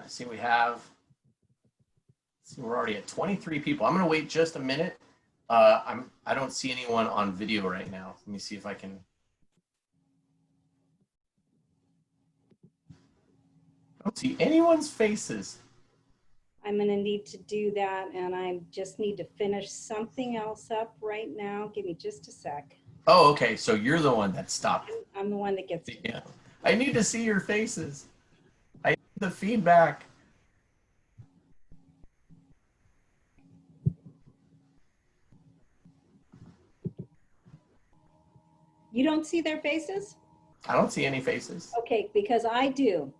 See, we're already at 23 people. I'm going to wait just a minute. I don't see anyone on video right now. Let me see if I can. I don't see anyone's faces. I'm going to need to do that, and I just need to finish something else up right now. Give me just a sec. Oh, okay. So you're the one that stopped. I'm the one that gets. Yeah. I need to see your faces. I need the feedback. You don't see their faces? I don't see any faces. Okay, because I do.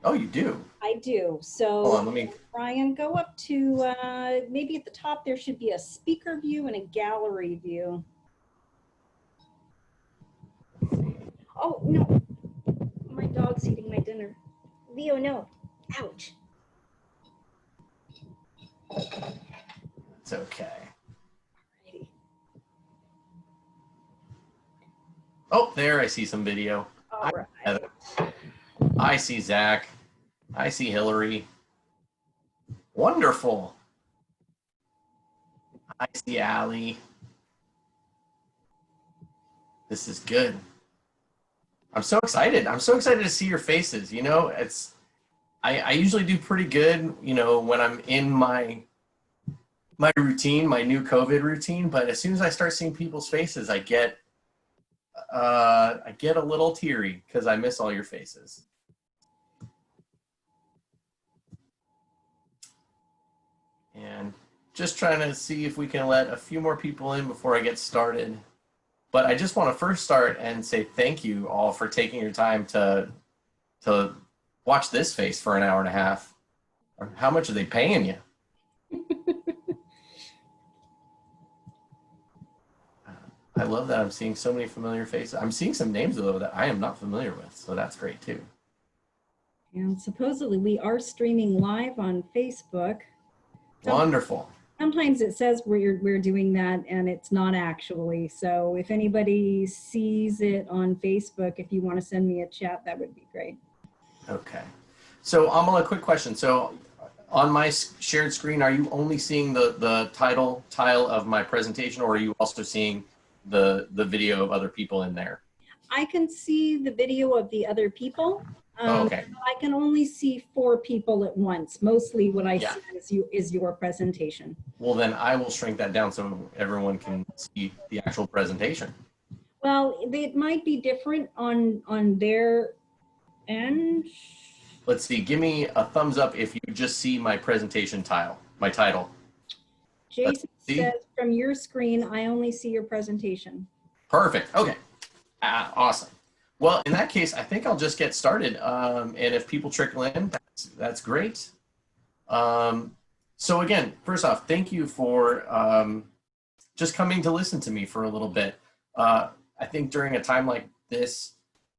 Oh, you do? I do. So hold on, let me. Brian, go up to maybe at the top there should be a speaker view and a gallery view. Oh no, my dog's eating my dinner. Leo, no. Ouch. It's okay. Alrighty. Oh, there I see some video. All right. I see Zach. I see Hillary. Wonderful. I see Allie. This is good. I'm so excited. I'm so excited to see your faces. You know, I usually do pretty good, you know, when I'm in my routine, my new COVID routine, but as soon as I start seeing people's faces, I get a little teary because I miss all your faces. And just trying to see if we can let a few more people in before I get started. But I just want to first start and say thank you all for taking your time to watch this face for an hour and a half. How much are they paying you? I love that I'm seeing so many familiar faces. I'm seeing some names though that I am not familiar with, so that's great too. And supposedly we are streaming live on Facebook. Wonderful. Sometimes it says we're doing that and it's not actually. So if anybody sees it on Facebook, if you want to send me a chat, that would be great. Okay. So Amala, a quick question. So on my shared screen, are you only seeing the title tile of my presentation, or are you also seeing the video of other people in there? I can see the video of the other people. Okay. I can only see 4 people at once. Mostly what I see is your presentation. Well, then I will shrink that down so everyone can see the actual presentation. Well, it might be different on their end. Let's see. Give me a thumbs up if you just see my presentation tile, my title. Jason says from your screen, I only see your presentation. Perfect. Okay. Awesome. Well, in that case, I think I'll just get started. And if people trickle in, that's great. So again, first off, thank you for just coming to listen to me for a little bit. I think during a time like this,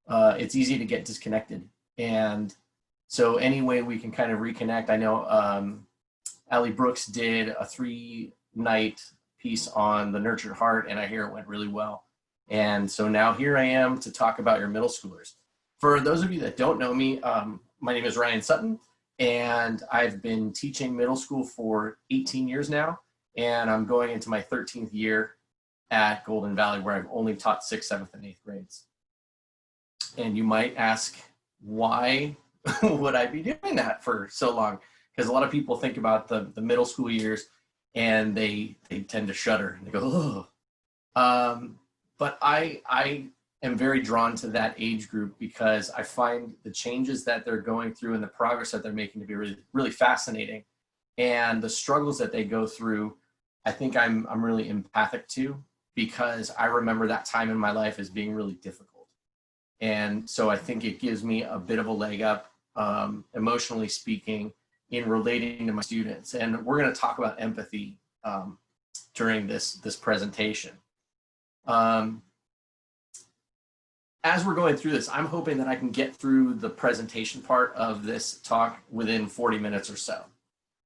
it's easy to get disconnected. And so any way we can kind of reconnect, I know Allie Brooks did a 3-night piece on the nurtured heart, and I hear it went really well. And so now here I am to talk about your middle schoolers. For those of you that don't know me, my name is Ryan Sutton, and I've been teaching middle school for 18 years now, and I'm going into my 13th year at Golden Valley, where I've only taught 6th, 7th, and 8th grades. And you might ask, why would I be doing that for so long? Because a lot of people think about the middle school years, and they tend to shudder, and they go, oh. But I am very drawn to that age group because I find the changes that they're going through and the progress that they're making to be really, really fascinating. And the struggles that they go through, I think I'm really empathic to, because I remember that time in my life as being really difficult. And so I think it gives me a bit of a leg up, emotionally speaking, in relating to my students. And we're going to talk about empathy during this presentation. As we're going through this, I'm hoping that I can get through the presentation part of this talk within 40 minutes or so.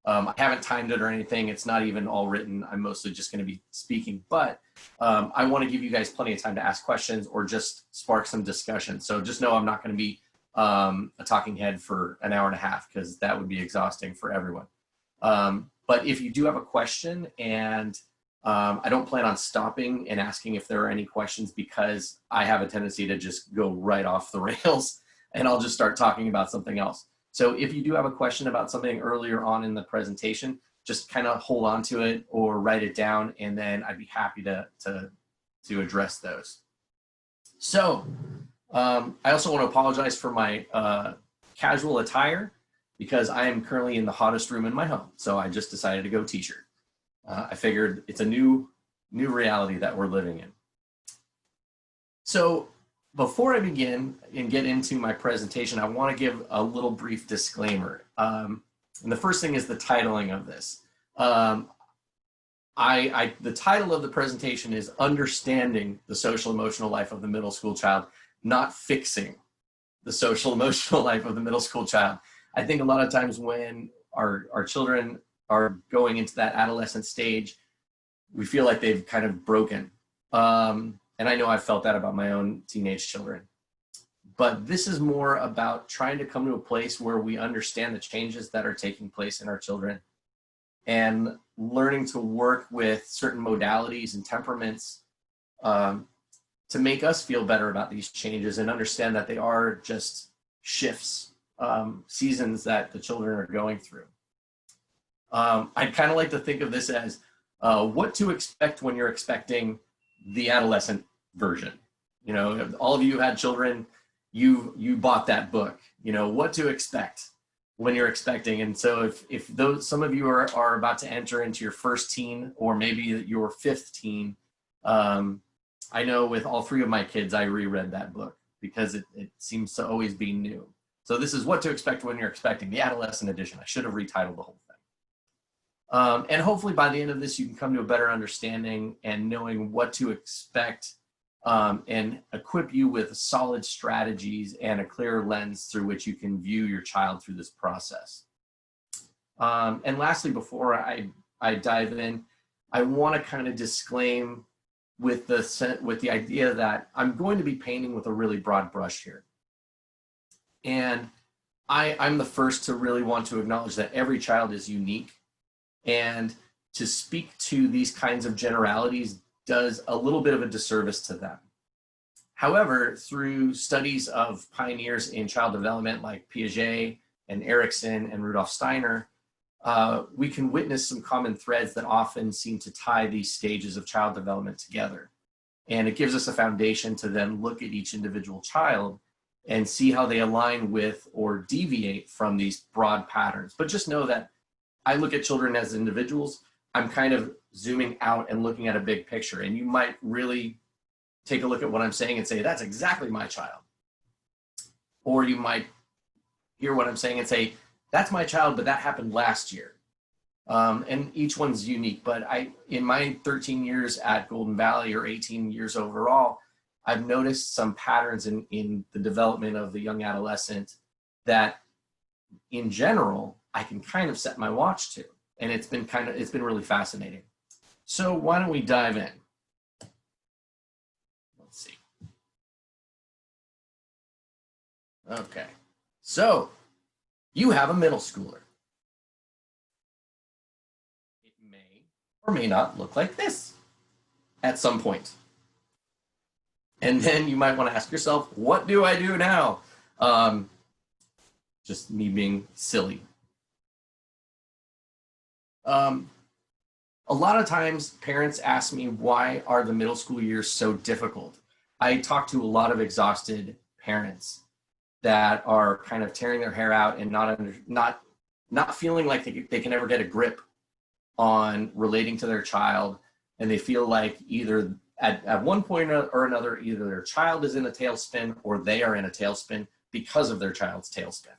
I haven't timed it or anything. It's not even all written. I'm mostly just going to be speaking, but I want to give you guys plenty of time to ask questions or just spark some discussion. So just know I'm not going to be a talking head for an hour and a half, because that would be exhausting for everyone. But if you do have a question, and I don't plan on stopping and asking if there are any questions, because I have a tendency to just go right off the rails and I'll just start talking about something else. So if you do have a question about something earlier on in the presentation, just kind of hold on to it or write it down, and then I'd be happy to address those. So I also want to apologize for my casual attire, because I am currently in the hottest room in my home. So I just decided to go t-shirt. I figured it's a new reality that we're living in. So before I begin and get into my presentation, I want to give a little brief disclaimer. And the first thing is the titling of this. The title of the presentation is Understanding the Social Emotional Life of the Middle School Child, not Fixing the Social Emotional Life of the Middle School Child. I think a lot of times when our children are going into that adolescent stage, we feel like they've kind of broken. And I know I've felt that about my own teenage children. But this is more about trying to come to a place where we understand the changes that are taking place in our children, and learning to work with certain modalities and temperaments to make us feel better about these changes, and understand that they are just shifts, seasons that the children are going through. I'd kind of like to think of this as what to expect when you're expecting the adolescent version. You know, all of you had children, you bought that book, you know, what to expect when you're expecting. And so if some of you are about to enter into your first teen, or maybe your fifth teen, I know with all three of my kids, I reread that book because it seems to always be new. So this is what to expect when you're expecting, the adolescent edition. I should have retitled the whole thing. And hopefully by the end of this, you can come to a better understanding and knowing what to expect, and equip you with solid strategies and a clearer lens through which you can view your child through this process. And lastly, before I dive in, I want to kind of disclaim with the idea that I'm going to be painting with a really broad brush here. And I'm the first to really want to acknowledge that every child is unique, and to speak to these kinds of generalities does a little bit of a disservice to them. However, through studies of pioneers in child development like Piaget and Erikson and Rudolf Steiner, we can witness some common threads that often seem to tie these stages of child development together. And it gives us a foundation to then look at each individual child and see how they align with or deviate from these broad patterns. But just know that I look at children as individuals. I'm kind of zooming out and looking at a big picture, and you might really take a look at what I'm saying and say, that's exactly my child. Or you might hear what I'm saying and say, that's my child, but that happened last year. And each one's unique, but in my 13 years at Golden Valley, or 18 years overall, I've noticed some patterns in the development of the young adolescent that in general, I can kind of set my watch to. And it's been really fascinating. So why don't we dive in? Let's see. Okay, so you have a middle schooler. It may or may not look like this at some point. And then you might want to ask yourself, what do I do now? Just me being silly. A lot of times parents ask me, why are the middle school years so difficult? I talk to a lot of exhausted parents that are kind of tearing their hair out and not feeling like they can ever get a grip on relating to their child. And they feel like either at one point or another, either their child is in a tailspin or they are in a tailspin because of their child's tailspin.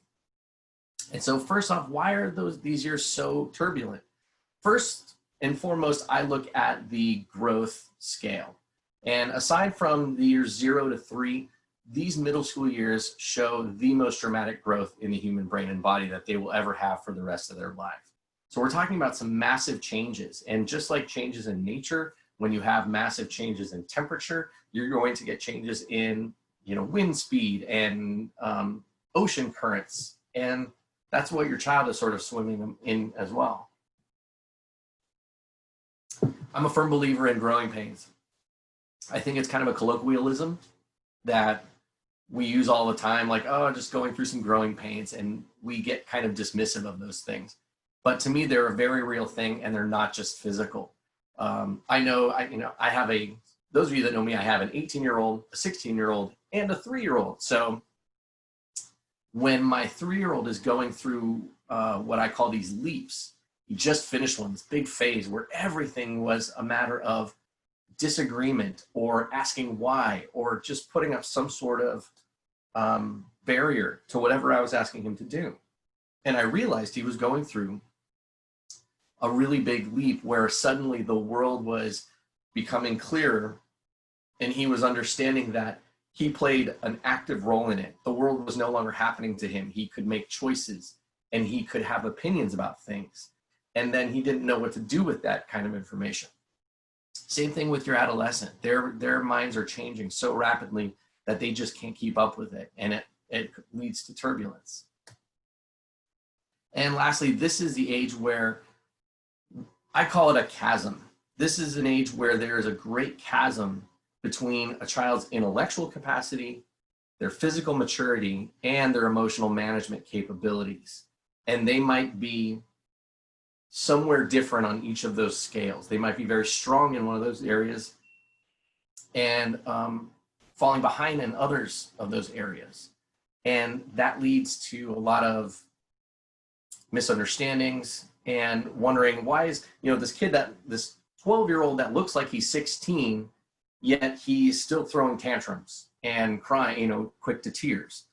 And so first off, why are these years so turbulent? First and foremost, I look at the growth scale. And aside from the years 0 to 3, these middle school years show the most dramatic growth in the human brain and body that they will ever have for the rest of their life. So we're talking about some massive changes. And just like changes in nature, when you have massive changes in temperature, you're going to get changes in, wind speed and ocean currents. And that's what your child is sort of swimming in as well. I'm a firm believer in growing pains. I think it's kind of a colloquialism that we use all the time, like, oh, just going through some growing pains, and we get kind of dismissive of those things. But to me, they're a very real thing, and they're not just physical. I know, I have those of you that know me, I have an 18-year-old, a 16-year-old, and a 3-year-old. So when my 3-year-old is going through what I call these leaps, he just finished one, this big phase where everything was a matter of disagreement or asking why, or just putting up some sort of barrier to whatever I was asking him to do. And I realized he was going through a really big leap where suddenly the world was becoming clearer, and he was understanding that he played an active role in it. The world was no longer happening to him. He could make choices, and he could have opinions about things. And then he didn't know what to do with that kind of information. Same thing with your adolescent. Their minds are changing so rapidly that they just can't keep up with it, and it leads to turbulence. And lastly, this is the age where I call it a chasm. This is an age where there is a great chasm between a child's intellectual capacity, their physical maturity, and their emotional management capabilities. And they might be somewhere different on each of those scales. They might be very strong in one of those areas and falling behind in others of those areas. And that leads to a lot of misunderstandings and wondering, why is, this 12-year-old that looks like he's 16, yet he's still throwing tantrums and crying, quick to tears.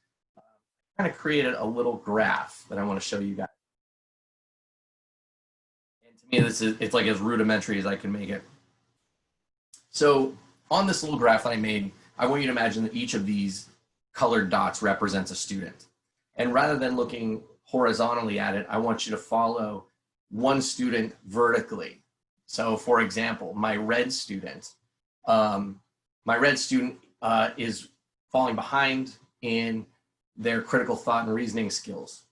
Kind of created a little graph that I want to show you guys. And to me, it's like as rudimentary as I can make it. So on this little graph that I made, I want you to imagine that each of these colored dots represents a student. And rather than looking horizontally at it, I want you to follow one student vertically. So for example, my red student is falling behind in their critical thought and reasoning skills.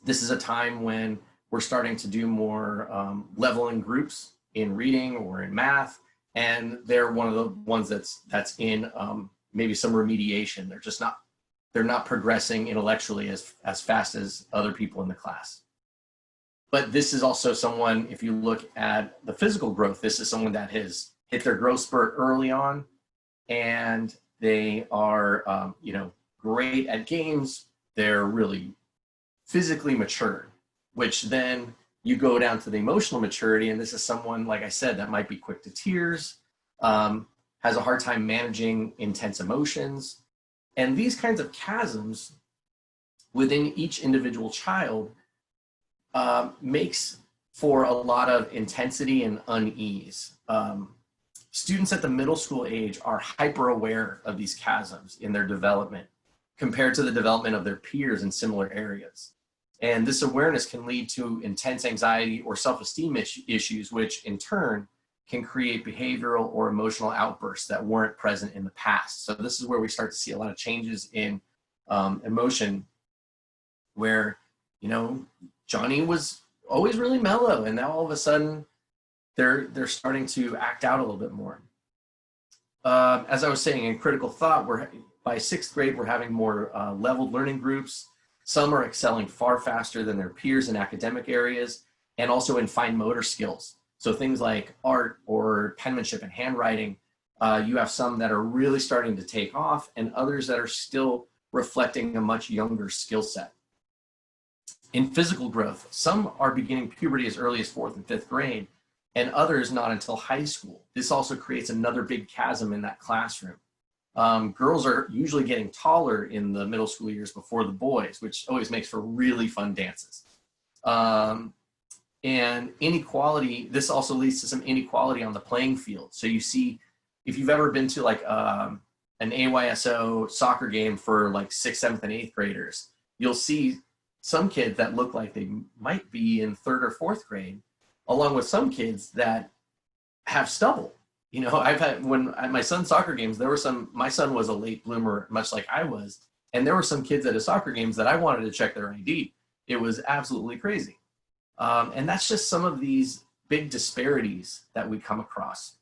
This is a time when we're starting to do more leveling groups in reading or in math, and they're one of the ones that's in maybe some remediation. They're not progressing intellectually as fast as other people in the class. But this is also someone, if you look at the physical growth, this is someone that has hit their growth spurt early on, and they are, great at games. They're really physically mature, which then you go down to the emotional maturity, and this is someone, like I said, that might be quick to tears, has a hard time managing intense emotions. And these kinds of chasms within each individual child makes for a lot of intensity and unease. Students at the middle school age are hyper aware of these chasms in their development compared to the development of their peers in similar areas. And this awareness can lead to intense anxiety or self-esteem issues, which in turn can create behavioral or emotional outbursts that weren't present in the past. So this is where we start to see a lot of changes in emotion, where, Johnny was always really mellow, and now all of a sudden they're starting to act out a little bit more. As I was saying, in critical thought, by 6th grade, we're having more leveled learning groups. Some are excelling far faster than their peers in academic areas, and also in fine motor skills. So things like art or penmanship and handwriting, you have some that are really starting to take off, and others that are still reflecting a much younger skill set. In physical growth, some are beginning puberty as early as 4th and 5th grade, and others not until high school. This also creates another big chasm in that classroom. Girls are usually getting taller in the middle school years before the boys, which always makes for really fun dances. And inequality, this also leads to some inequality on the playing field. So you see, if you've ever been to like an AYSO soccer game for like 6th, 7th, and 8th graders, you'll see some kids that look like they might be in 3rd or 4th grade, along with some kids that have stubble. I've had, when at my son's soccer games, my son was a late bloomer, much like I was. And there were some kids at a soccer games that I wanted to check their ID. It was absolutely crazy. And that's just some of these big disparities that we come across.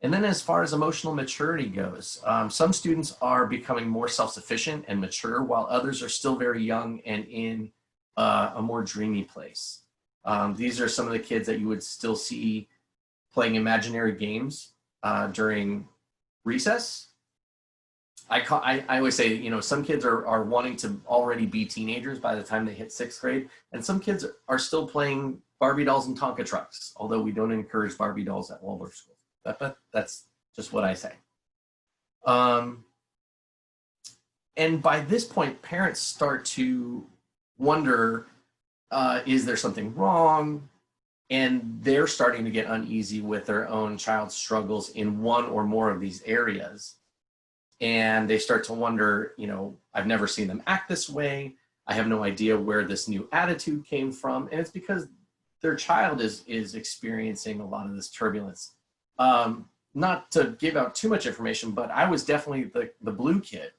And then as far as emotional maturity goes, some students are becoming more self-sufficient and mature, while others are still very young and in a more dreamy place. These are some of the kids that you would still see playing imaginary games during recess. I always say, you know, some kids are wanting to already be teenagers by the time they hit 6th grade, and some kids are still playing Barbie dolls and Tonka trucks, although we don't encourage Barbie dolls at Waldorf school. That's just what I say. And by this point, parents start to wonder, is there something wrong? And they're starting to get uneasy with their own child's struggles in one or more of these areas. And they start to wonder, you know, I've never seen them act this way. I have no idea where this new attitude came from. And it's because their child is experiencing a lot of this turbulence. Not to give out too much information, but I was definitely the blue kid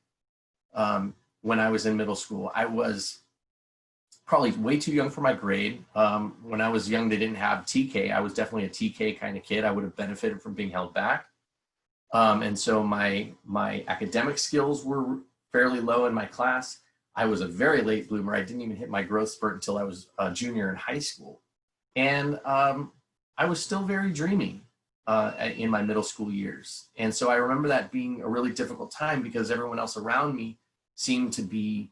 when I was in middle school. I was probably way too young for my grade. When I was young, they didn't have TK. I was definitely a TK kind of kid. I would have benefited from being held back. And so my academic skills were fairly low in my class. I was a very late bloomer. I didn't even hit my growth spurt until I was a junior in high school. And I was still very dreamy in my middle school years. And so I remember that being a really difficult time because everyone else around me seemed to be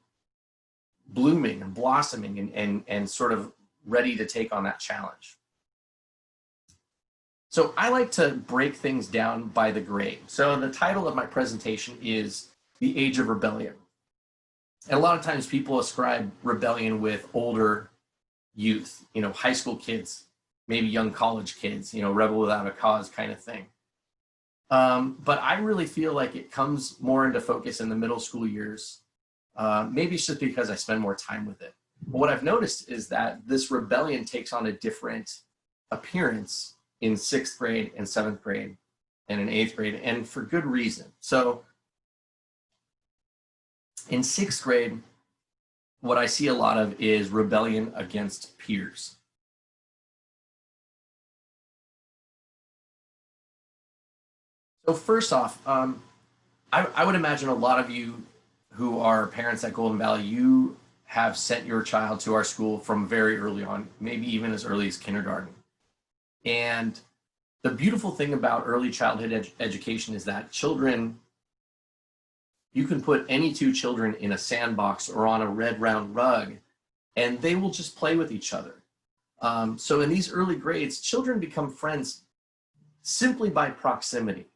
blooming and blossoming and sort of ready to take on that challenge. So I like to break things down by the grade. So the title of my presentation is The Age of Rebellion. And a lot of times people ascribe rebellion with older youth, you know, high school kids, maybe young college kids, you know, rebel without a cause kind of thing. But I really feel like it comes more into focus in the middle school years. Maybe it's just because I spend more time with it. But what I've noticed is that this rebellion takes on a different appearance in 6th grade and 7th grade and in 8th grade, and for good reason. So in 6th grade, what I see a lot of is rebellion against peers. So first off, I would imagine a lot of you who are parents at Golden Valley, you have sent your child to our school from very early on, maybe even as early as kindergarten. And the beautiful thing about early childhood education is that children, you can put any two children in a sandbox or on a red round rug, and they will just play with each other. So in these early grades, children become friends simply by proximity.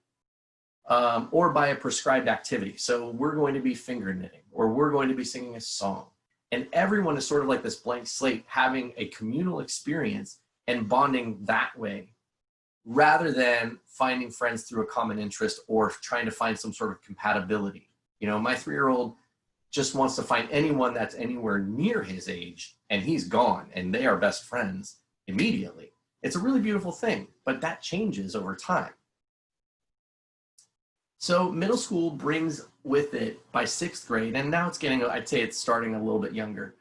Or by a prescribed activity. So we're going to be finger knitting, or we're going to be singing a song. And everyone is sort of like this blank slate, having a communal experience and bonding that way, rather than finding friends through a common interest or trying to find some sort of compatibility. You know, my 3-year-old just wants to find anyone that's anywhere near his age, and he's gone, and they are best friends immediately. It's a really beautiful thing, but that changes over time. So middle school brings with it by 6th grade, and now it's getting, I'd say it's starting a little bit younger,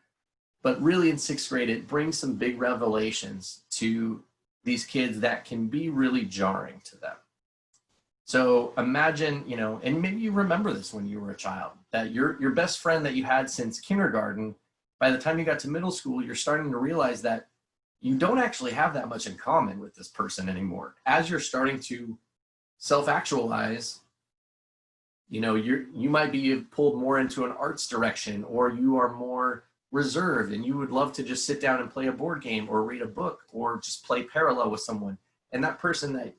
but really in 6th grade, it brings some big revelations to these kids that can be really jarring to them. So imagine, you know, and maybe you remember this when you were a child, that your best friend that you had since kindergarten, by the time you got to middle school, you're starting to realize that you don't actually have that much in common with this person anymore. As you're starting to self-actualize, you know, you might be pulled more into an arts direction, or you are more reserved and you would love to just sit down and play a board game or read a book or just play parallel with someone. And that person that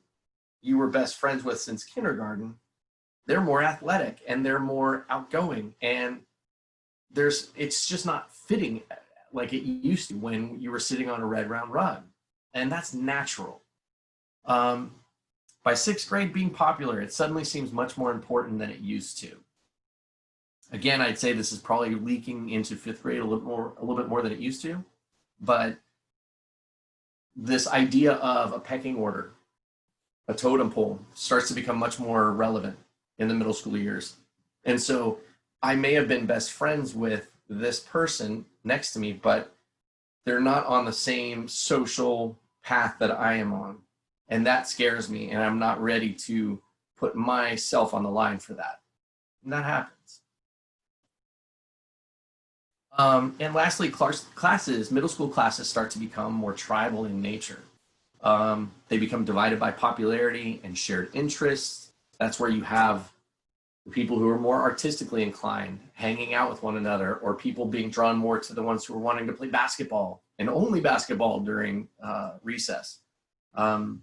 you were best friends with since kindergarten, they're more athletic and they're more outgoing, and it's just not fitting like it used to when you were sitting on a red round rug. And that's natural. By 6th grade being popular, it suddenly seems much more important than it used to. Again, I'd say this is probably leaking into 5th grade a little bit more than it used to, but this idea of a pecking order, a totem pole, starts to become much more relevant in the middle school years. And so I may have been best friends with this person next to me, but they're not on the same social path that I am on. And that scares me, and I'm not ready to put myself on the line for that. And that happens. And lastly, middle school classes start to become more tribal in nature. They become divided by popularity and shared interests. That's where you have the people who are more artistically inclined hanging out with one another, or people being drawn more to the ones who are wanting to play basketball and only basketball during recess. And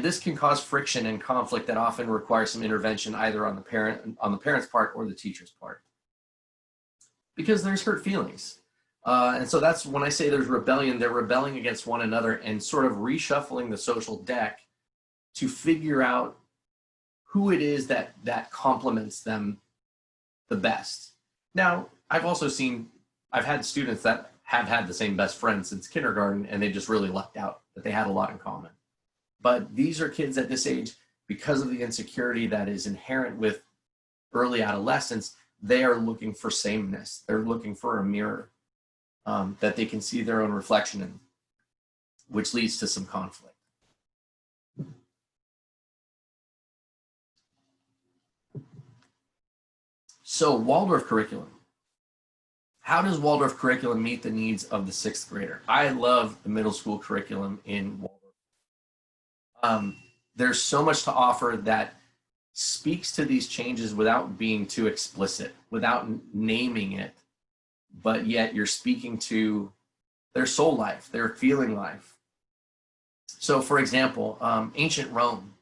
this can cause friction and conflict that often requires some intervention either on the parent's part or the teacher's part, because there's hurt feelings. And so that's when I say there's rebellion, they're rebelling against one another and sort of reshuffling the social deck to figure out who it is that complements them the best. Now, I've had students that have had the same best friend since kindergarten, and they just really lucked out that they had a lot in common. But these are kids at this age, because of the insecurity that is inherent with early adolescence, they are looking for sameness. They're looking for a mirror that they can see their own reflection in, which leads to some conflict. So Waldorf curriculum. How does Waldorf curriculum meet the needs of the sixth grader? I love the middle school curriculum in Waldorf. There's so much to offer that speaks to these changes without being too explicit, without naming it, but yet you're speaking to their soul life, their feeling life. So for example, ancient Rome.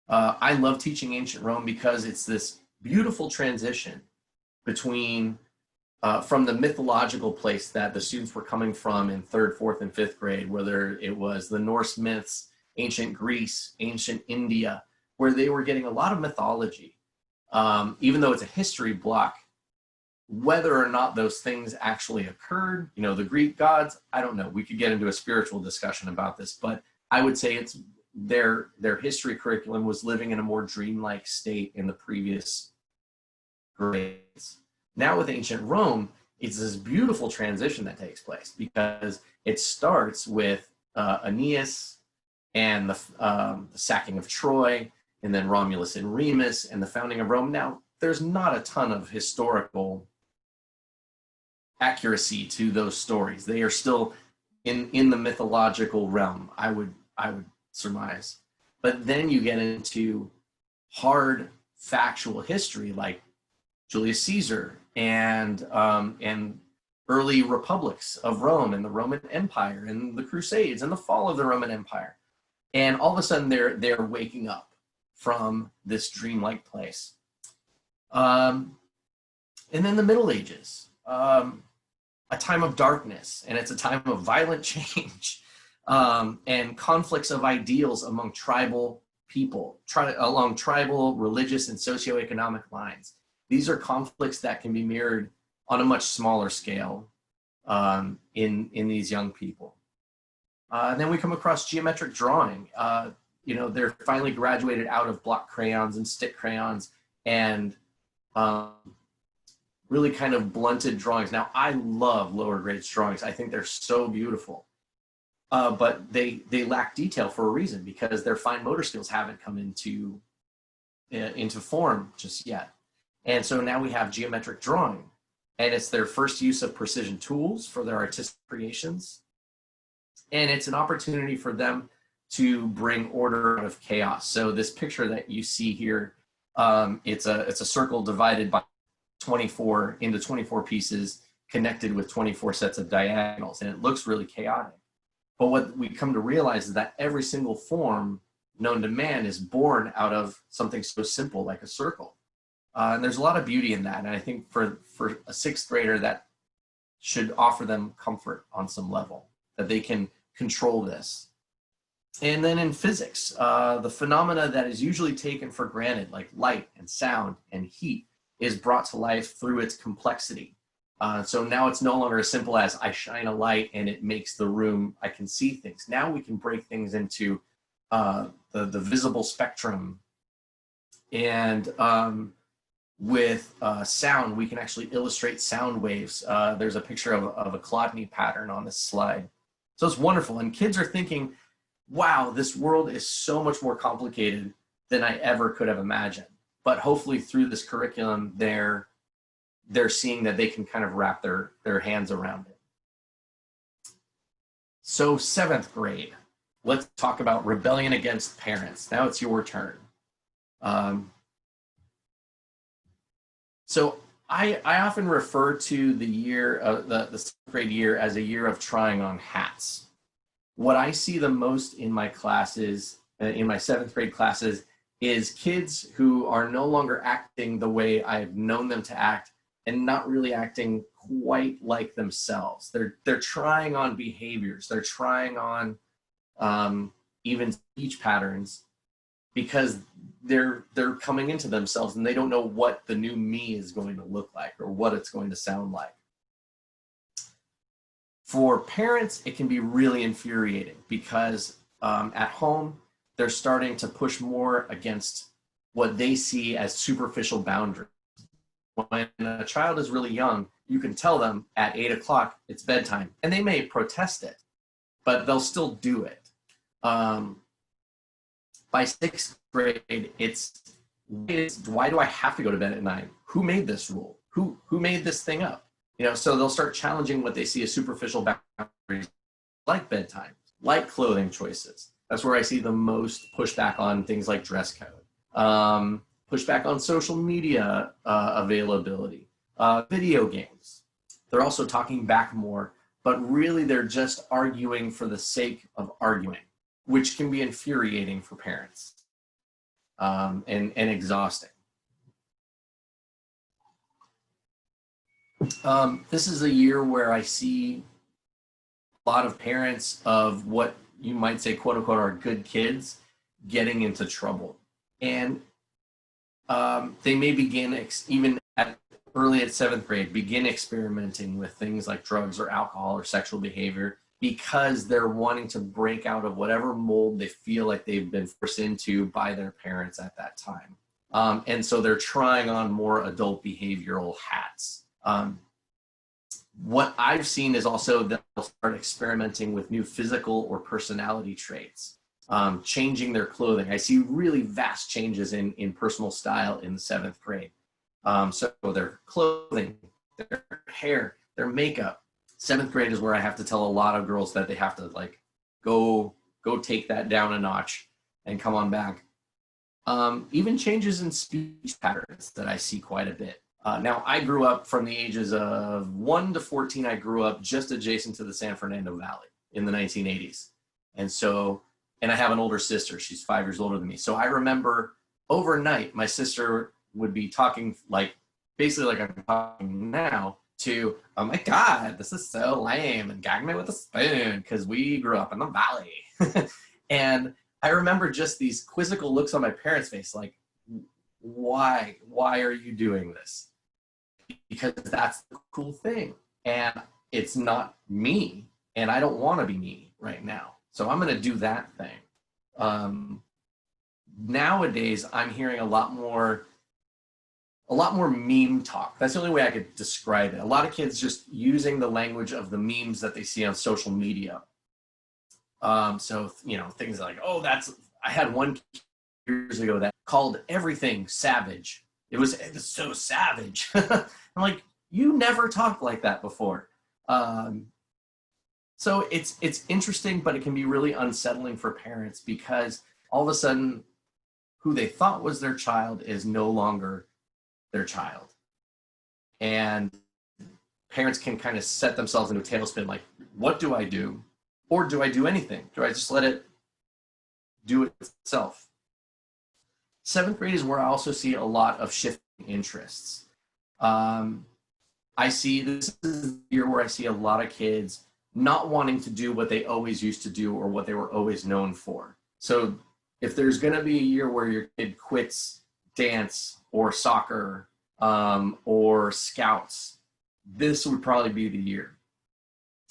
I love teaching ancient Rome because it's this beautiful transition between from the mythological place that the students were coming from in third, fourth, and fifth grade, whether it was the Norse myths, ancient Greece, ancient India, where they were getting a lot of mythology. Even though it's a history block, whether or not those things actually occurred, the Greek gods, I don't know. We could get into a spiritual discussion about this, but I would say it's their history curriculum was living in a more dreamlike state in the previous grades. Now with ancient Rome, it's this beautiful transition that takes place because it starts with Aeneas and the sacking of Troy, and then Romulus and Remus and the founding of Rome. Now, there's not a ton of historical accuracy to those stories. They are still in the mythological realm, I would surmise. But then you get into hard factual history like Julius Caesar and early republics of Rome and the Roman Empire and the Crusades and the fall of the Roman Empire. And all of a sudden they're waking up from this dreamlike place. And then the Middle Ages, a time of darkness, and it's a time of violent change and conflicts of ideals among tribal people, along tribal, religious, and socioeconomic lines. These are conflicts that can be mirrored on a much smaller scale in these young people. And then we come across geometric drawing. They're finally graduated out of block crayons and stick crayons and really kind of blunted drawings. Now, I love lower grades drawings. I think they're so beautiful. But they lack detail for a reason, because their fine motor skills haven't come into form just yet. And so now we have geometric drawing, and it's their first use of precision tools for their artistic creations. And it's an opportunity for them to bring order out of chaos. So this picture that you see here, it's a circle divided by 24 into 24 pieces, connected with 24 sets of diagonals, and it looks really chaotic. But what we come to realize is that every single form known to man is born out of something so simple like a circle. And there's a lot of beauty in that. And I think for a sixth grader, that should offer them comfort on some level, that they can control this. And then in physics, the phenomena that is usually taken for granted, like light and sound and heat, is brought to life through its complexity. So now it's no longer as simple as I shine a light and it makes the room, I can see things. Now we can break things into the visible spectrum and with sound, we can actually illustrate sound waves. There's a picture of a Chladni pattern on this slide. So it's wonderful. And kids are thinking, wow, this world is so much more complicated than I ever could have imagined. But hopefully through this curriculum, they're seeing that they can kind of wrap their hands around it. So 7th grade, let's talk about rebellion against parents. Now it's your turn. So I often refer to the year, the 7th grade year, as a year of trying on hats. What I see the most in my classes, in my 7th grade classes, is kids who are no longer acting the way I've known them to act and not really acting quite like themselves. They're trying on behaviors. They're trying on even speech patterns because they're coming into themselves and they don't know what the new me is going to look like or what it's going to sound like. For parents, it can be really infuriating because at home, they're starting to push more against what they see as superficial boundaries. When a child is really young, you can tell them at 8 o'clock it's bedtime, and they may protest it, but they'll still do it. By 6th grade, it's why do I have to go to bed at 9? Who made this rule? Who made this thing up? You know, so they'll start challenging what they see as superficial boundaries, like bedtime, like clothing choices. That's where I see the most pushback on things like dress code, pushback on social media availability, video games. They're also talking back more, but really they're just arguing for the sake of arguing, which can be infuriating for parents and exhausting. This is a year where I see a lot of parents of what you might say, quote unquote, are good kids getting into trouble. And they may begin, even early at 7th grade, begin experimenting with things like drugs or alcohol or sexual behavior because they're wanting to break out of whatever mold they feel like they've been forced into by their parents at that time. And so they're trying on more adult behavioral hats. What I've seen is also that they'll start experimenting with new physical or personality traits, changing their clothing. I see really vast changes in personal style in the 7th grade. So their clothing, their hair, their makeup. 7th grade is where I have to tell a lot of girls that they have to like go take that down a notch and come on back. Even changes in speech patterns that I see quite a bit. Now, I grew up from the ages of 1 to 14. I grew up just adjacent to the San Fernando Valley in the 1980s. And so, and I have an older sister. She's 5 years older than me. So I remember overnight, my sister would be talking like, basically like I'm talking now to, oh my God, this is so lame, and gag me with a spoon, because we grew up in the valley. And I remember just these quizzical looks on my parents' face, like, why are you doing this? Because that's the cool thing, and it's not me, and I don't want to be me right now, so I'm going to do that thing. Nowadays I'm hearing a lot more meme talk. That's the only way I could describe it. A lot of kids just using the language of the memes that they see on social media. So, you know, things like, oh, I had one years ago that called everything savage. It was so savage. I'm like, you never talked like that before. So it's interesting, but it can be really unsettling for parents because all of a sudden who they thought was their child is no longer their child. And parents can kind of set themselves into a tailspin, like, what do I do? Or do I do anything? Do I just let it do it itself? 7th grade is where I also see a lot of shifting interests. This is the year where I see a lot of kids not wanting to do what they always used to do or what they were always known for. So if there's going to be a year where your kid quits dance or soccer or scouts, this would probably be the year.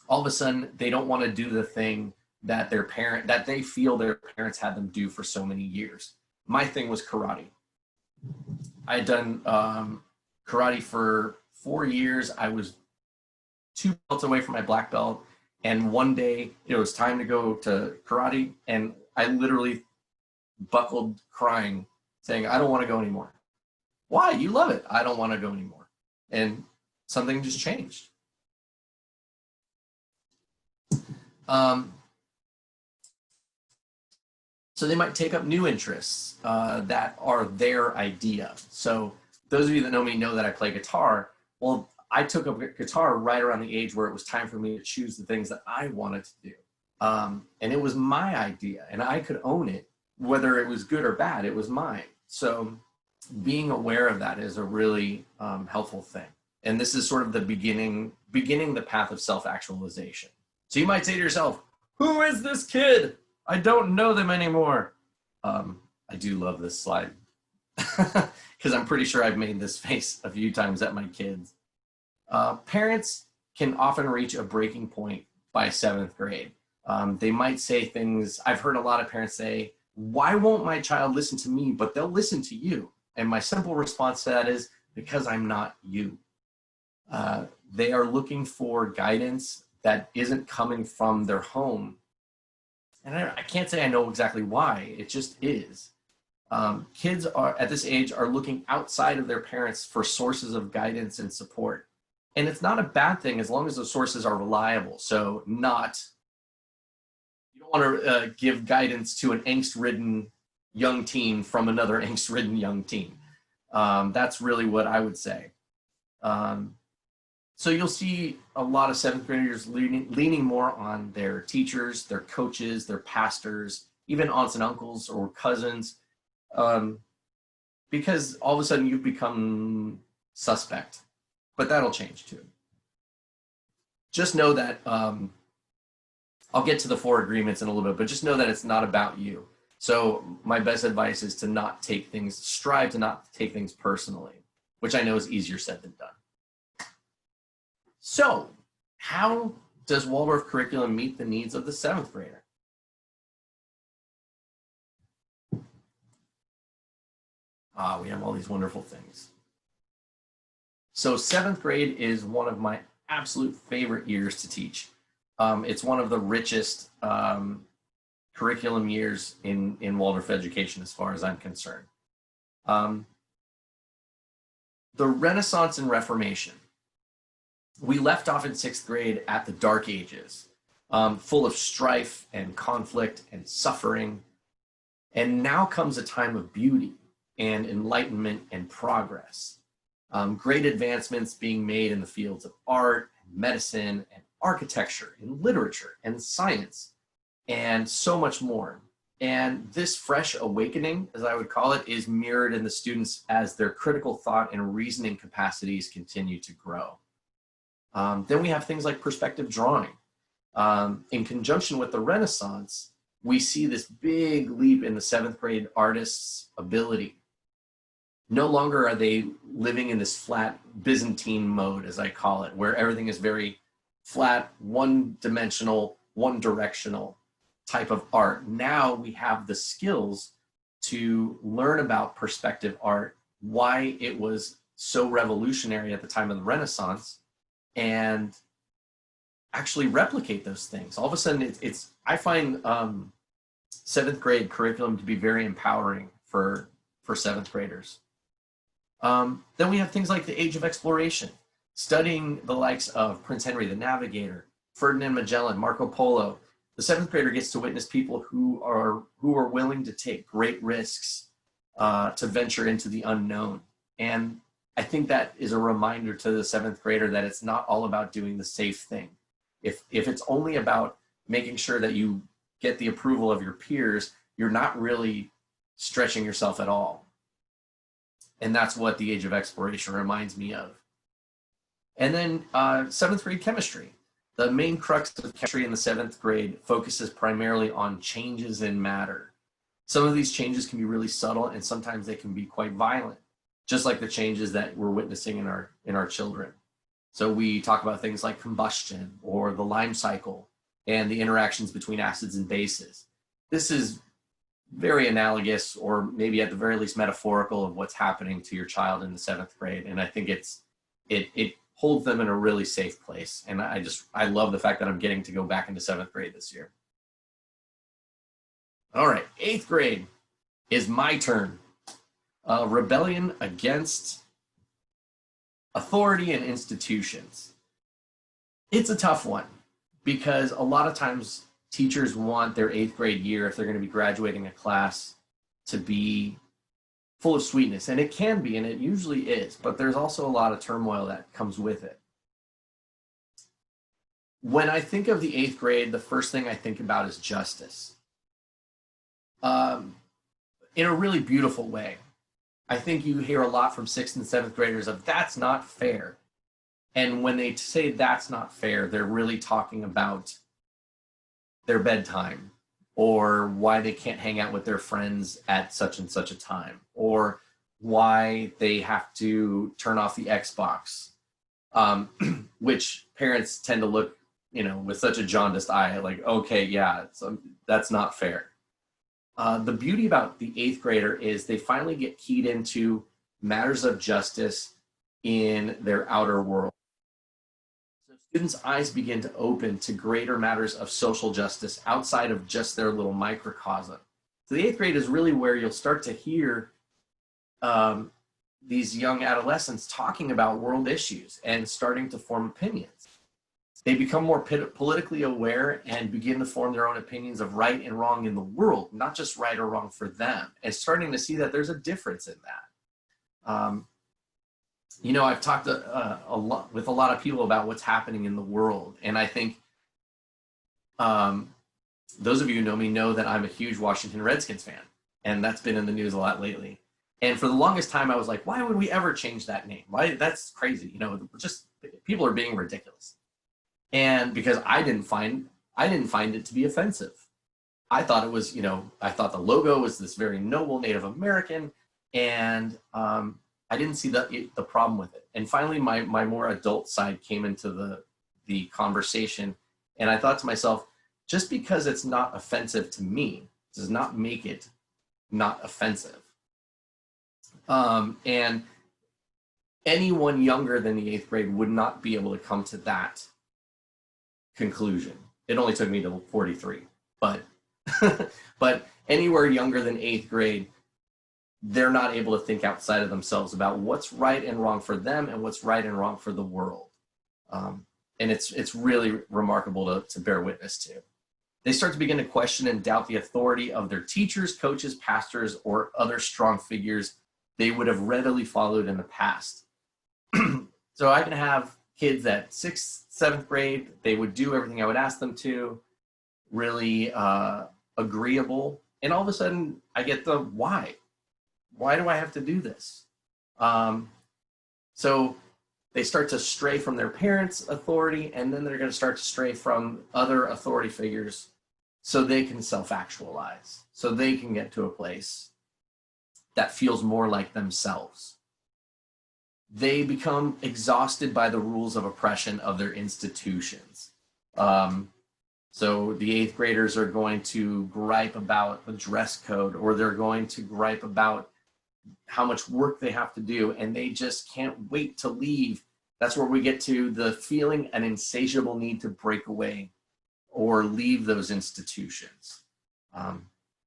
All of a sudden, they don't want to do the thing that they feel their parents had them do for so many years. My thing was karate. I had done karate for 4 years. I was 2 belts away from my black belt. And one day it was time to go to karate. And I literally buckled crying, saying, I don't want to go anymore. Why? You love it. I don't want to go anymore. And something just changed. So they might take up new interests that are their idea. So those of you that know me know that I play guitar. Well, I took up guitar right around the age where it was time for me to choose the things that I wanted to do. And it was my idea, and I could own it, whether it was good or bad, it was mine. So being aware of that is a really helpful thing. And this is sort of the beginning the path of self-actualization. So you might say to yourself, who is this kid? I don't know them anymore. I do love this slide because I'm pretty sure I've made this face a few times at my kids. Parents can often reach a breaking point by 7th grade. They might say things, I've heard a lot of parents say, why won't my child listen to me, but they'll listen to you? And my simple response to that is, because I'm not you. They are looking for guidance that isn't coming from their home. And I can't say I know exactly why, it just is. Kids are at this age are looking outside of their parents for sources of guidance and support. And it's not a bad thing as long as those sources are reliable. So you don't want to give guidance to an angst-ridden young teen from another angst-ridden young teen. That's really what I would say. So you'll see a lot of 7th graders leaning more on their teachers, their coaches, their pastors, even aunts and uncles or cousins, because all of a sudden you've become suspect. But that'll change too. Just know that, I'll get to the 4 agreements in a little bit, but just know that it's not about you. So my best advice is to strive to not take things personally, which I know is easier said than done. So how does Waldorf curriculum meet the needs of the 7th grader? We have all these wonderful things. So 7th grade is one of my absolute favorite years to teach. It's one of the richest curriculum years in Waldorf education as far as I'm concerned. The Renaissance and Reformation. We left off in 6th grade at the Dark Ages, full of strife and conflict and suffering. And now comes a time of beauty and enlightenment and progress. Great advancements being made in the fields of art, and medicine, and architecture, and literature, and science, and so much more. And this fresh awakening, as I would call it, is mirrored in the students as their critical thought and reasoning capacities continue to grow. Then we have things like perspective drawing. In conjunction with the Renaissance, we see this big leap in the 7th grade artists' ability. No longer are they living in this flat Byzantine mode, as I call it, where everything is very flat, one-dimensional, one-directional type of art. Now we have the skills to learn about perspective art, why it was so revolutionary at the time of the Renaissance, and actually replicate those things. All of a sudden, I find 7th grade curriculum to be very empowering for 7th graders. Then we have things like the Age of Exploration, studying the likes of Prince Henry the Navigator, Ferdinand Magellan, Marco Polo. The 7th grader gets to witness people who are willing to take great risks to venture into the unknown. And I think that is a reminder to the 7th grader that it's not all about doing the safe thing. If it's only about making sure that you get the approval of your peers, you're not really stretching yourself at all. And that's what the Age of Exploration reminds me of. And then 7th grade chemistry. The main crux of chemistry in the 7th grade focuses primarily on changes in matter. Some of these changes can be really subtle, and sometimes they can be quite violent, just like the changes that we're witnessing in our children. So we talk about things like combustion or the Lime cycle and the interactions between acids and bases. This is very analogous, or maybe at the very least metaphorical, of what's happening to your child in the 7th grade. And I think it holds them in a really safe place. And I love the fact that I'm getting to go back into 7th grade this year. All right, 8th grade is my turn. Rebellion against authority and institutions. It's a tough one because a lot of times teachers want their 8th grade year, if they're going to be graduating a class, to be full of sweetness. And it can be, and it usually is, but there's also a lot of turmoil that comes with it. When I think of the 8th grade, the first thing I think about is justice. In a really beautiful way. I think you hear a lot from 6th and 7th graders of that's not fair. And when they say that's not fair, they're really talking about their bedtime, or why they can't hang out with their friends at such and such a time, or why they have to turn off the Xbox, which parents tend to look, with such a jaundiced eye, like, okay, yeah, that's not fair. The beauty about the 8th grader is they finally get keyed into matters of justice in their outer world. So students' eyes begin to open to greater matters of social justice outside of just their little microcosm. So the 8th grade is really where you'll start to hear these young adolescents talking about world issues and starting to form opinions. They become more politically aware and begin to form their own opinions of right and wrong in the world, not just right or wrong for them, and starting to see that there's a difference in that. I've talked a lot with a lot of people about what's happening in the world, and I think those of you who know me know that I'm a huge Washington Redskins fan, and that's been in the news a lot lately. And for the longest time, I was like, why would we ever change that name? Why? That's crazy. Just people are being ridiculous. And because I didn't find it to be offensive. I thought it was, I thought the logo was this very noble Native American, and I didn't see the problem with it. And finally, my more adult side came into the conversation, and I thought to myself, just because it's not offensive to me does not make it not offensive. And anyone younger than the 8th grade would not be able to come to that conclusion. It only took me to 43, but but anywhere younger than 8th grade, they're not able to think outside of themselves about what's right and wrong for them and what's right and wrong for the world. And it's really remarkable to bear witness to. They start to begin to question and doubt the authority of their teachers, coaches, pastors, or other strong figures they would have readily followed in the past. So I can have kids at 6th, 7th grade, they would do everything I would ask them to, really agreeable. And all of a sudden I get the why. Why do I have to do this? So they start to stray from their parents' authority, and then they're going to start to stray from other authority figures so they can self-actualize, so they can get to a place that feels more like themselves. They become exhausted by the rules of oppression of their institutions. So the 8th graders are going to gripe about the dress code, or they're going to gripe about how much work they have to do, and they just can't wait to leave. That's where we get to the feeling an insatiable need to break away or leave those institutions.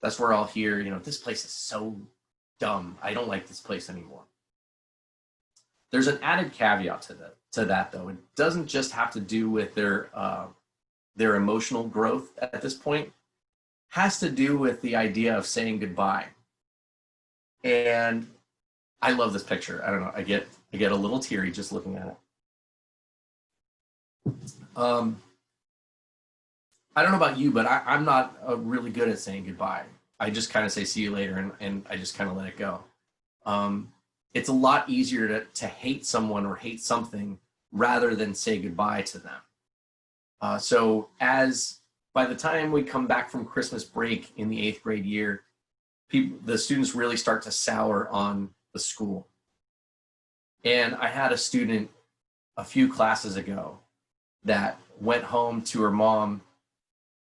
That's where I'll hear, this place is so dumb. I don't like this place anymore. There's an added caveat to that, though. It doesn't just have to do with their emotional growth at this point. It has to do with the idea of saying goodbye. And I love this picture. I don't know. I get a little teary just looking at it. I don't know about you, but I'm not really good at saying goodbye. I just kind of say see you later, and I just kind of let it go. It's a lot easier to hate someone or hate something rather than say goodbye to them. So by the time we come back from Christmas break in the 8th grade year, the students really start to sour on the school. And I had a student a few classes ago that went home to her mom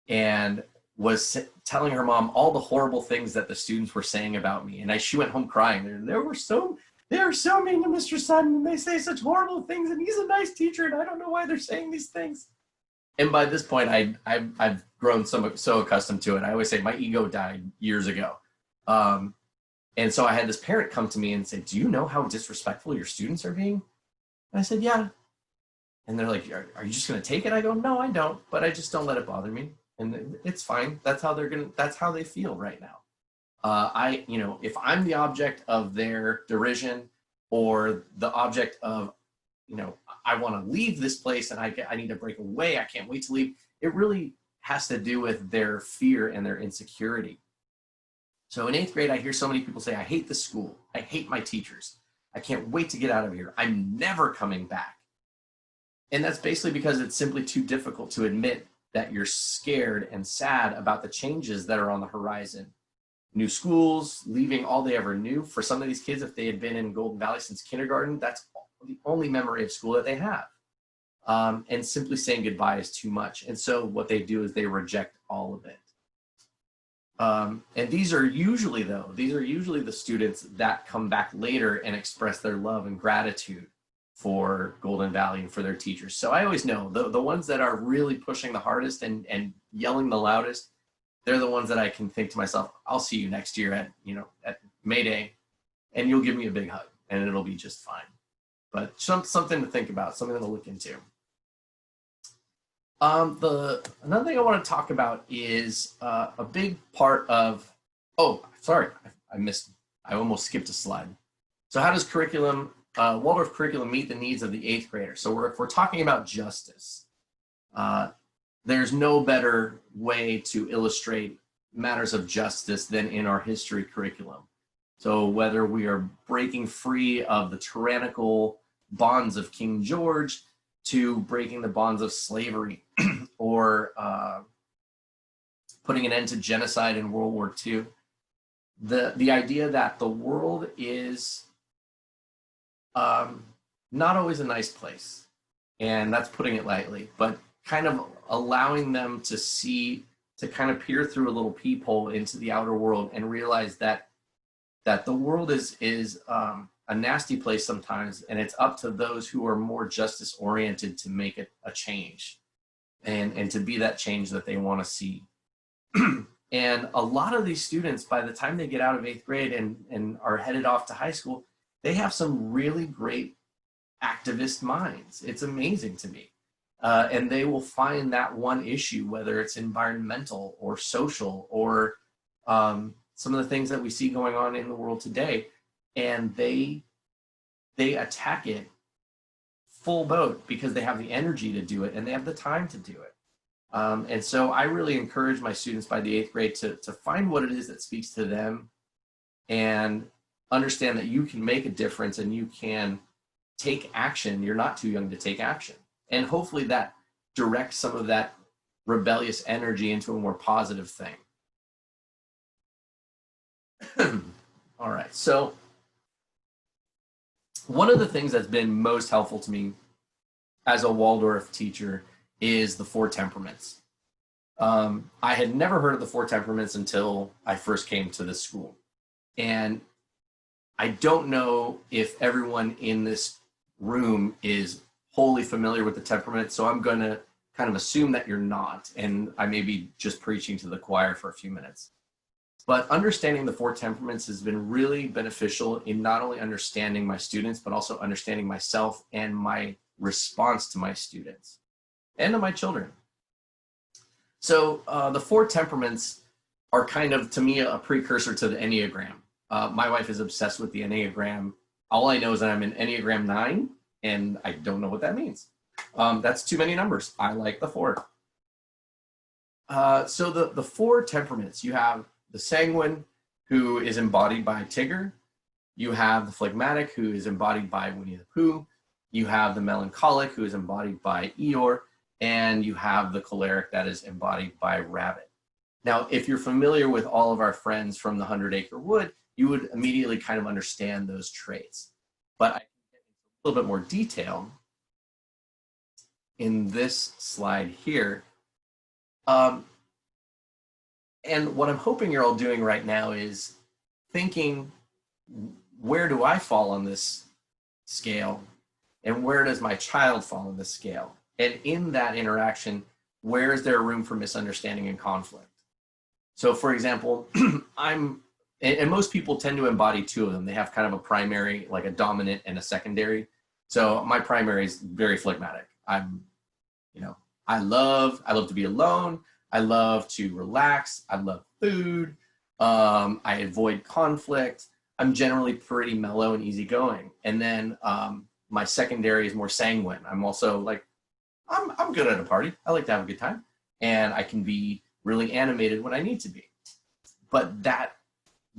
and was telling her mom all the horrible things that the students were saying about me. And she went home crying. They are so mean to Mr. Sutton, and they say such horrible things, and he's a nice teacher, and I don't know why they're saying these things. And by this point, I've grown so accustomed to it. I always say my ego died years ago. And so I had this parent come to me and say, do you know how disrespectful your students are being? And I said, yeah. And they're like, are you just going to take it? I go, no, I don't, but I just don't let it bother me. And it's fine. That's how that's how they feel right now. If I'm the object of their derision, or the object of, I want to leave this place and I need to break away, I can't wait to leave, it really has to do with their fear and their insecurity. So in 8th grade, I hear so many people say, I hate the school. I hate my teachers. I can't wait to get out of here. I'm never coming back. And that's basically because it's simply too difficult to admit that you're scared and sad about the changes that are on the horizon. New schools, leaving all they ever knew. For some of these kids, if they had been in Golden Valley since kindergarten, that's the only memory of school that they have. And simply saying goodbye is too much. And so what they do is they reject all of it. And these are usually the students that come back later and express their love and gratitude for Golden Valley and for their teachers. So I always know the ones that are really pushing the hardest and yelling the loudest, they're the ones that I can think to myself, I'll see you next year at May Day, and you'll give me a big hug, and it'll be just fine. But something to think about, something to look into. Another thing I want to talk about is a big part of, I almost skipped a slide. So how does Waldorf curriculum meet the needs of the 8th grader? So if we're talking about justice, there's no better way to illustrate matters of justice than in our history curriculum. So whether we are breaking free of the tyrannical bonds of King George to breaking the bonds of slavery or putting an end to genocide in World War II, the idea that the world is not always a nice place, and that's putting it lightly, but kind of allowing them to kind of peer through a little peephole into the outer world and realize that the world is a nasty place sometimes, and it's up to those who are more justice oriented to make it a change and to be that change that they want to see. And a lot of these students, by the time they get out of 8th grade and are headed off to high school, they have some really great activist minds. It's amazing to me. And they will find that one issue, whether it's environmental or social or some of the things that we see going on in the world today, and they attack it full boat because they have the energy to do it and they have the time to do it. And so I really encourage my students by the 8th grade to find what it is that speaks to them and understand that you can make a difference and you can take action. You're not too young to take action. And hopefully that directs some of that rebellious energy into a more positive thing. All right, so one of the things that's been most helpful to me as a Waldorf teacher is the 4 temperaments. I had never heard of the 4 temperaments until I first came to this school. And I don't know if everyone in this room is wholly familiar with the temperament, so I'm going to kind of assume that you're not, and I may be just preaching to the choir for a few minutes. But understanding the 4 temperaments has been really beneficial in not only understanding my students, but also understanding myself and my response to my students and to my children. So the 4 temperaments are kind of, to me, a precursor to the Enneagram. My wife is obsessed with the Enneagram. All I know is that I'm an Enneagram 9, and I don't know what that means. That's too many numbers. I like the 4. So the 4 temperaments, you have the sanguine, who is embodied by Tigger. You have the phlegmatic, who is embodied by Winnie the Pooh. You have the melancholic, who is embodied by Eeyore. And you have the choleric, that is embodied by Rabbit. Now, if you're familiar with all of our friends from the 100-Acre Wood, you would immediately kind of understand those traits. But I can get into a little bit more detail in this slide here. And what I'm hoping you're all doing right now is thinking, where do I fall on this scale? And where does my child fall on this scale? And in that interaction, where is there room for misunderstanding and conflict? So for example, and most people tend to embody two of them. They have kind of a primary, like a dominant and a secondary. So my primary is very phlegmatic. I love to be alone. I love to relax. I love food. I avoid conflict. I'm generally pretty mellow and easygoing. And then my secondary is more sanguine. I'm also like, I'm good at a party. I like to have a good time. And I can be really animated when I need to be. But that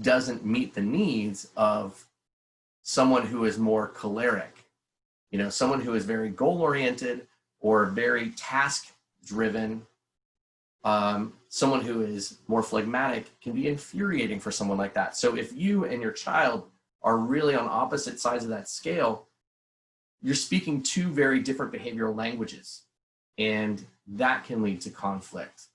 doesn't meet the needs of someone who is more choleric. Someone who is very goal-oriented or very task-driven. Someone who is more phlegmatic can be infuriating for someone like that. So if you and your child are really on opposite sides of that scale, you're speaking two very different behavioral languages, and that can lead to conflict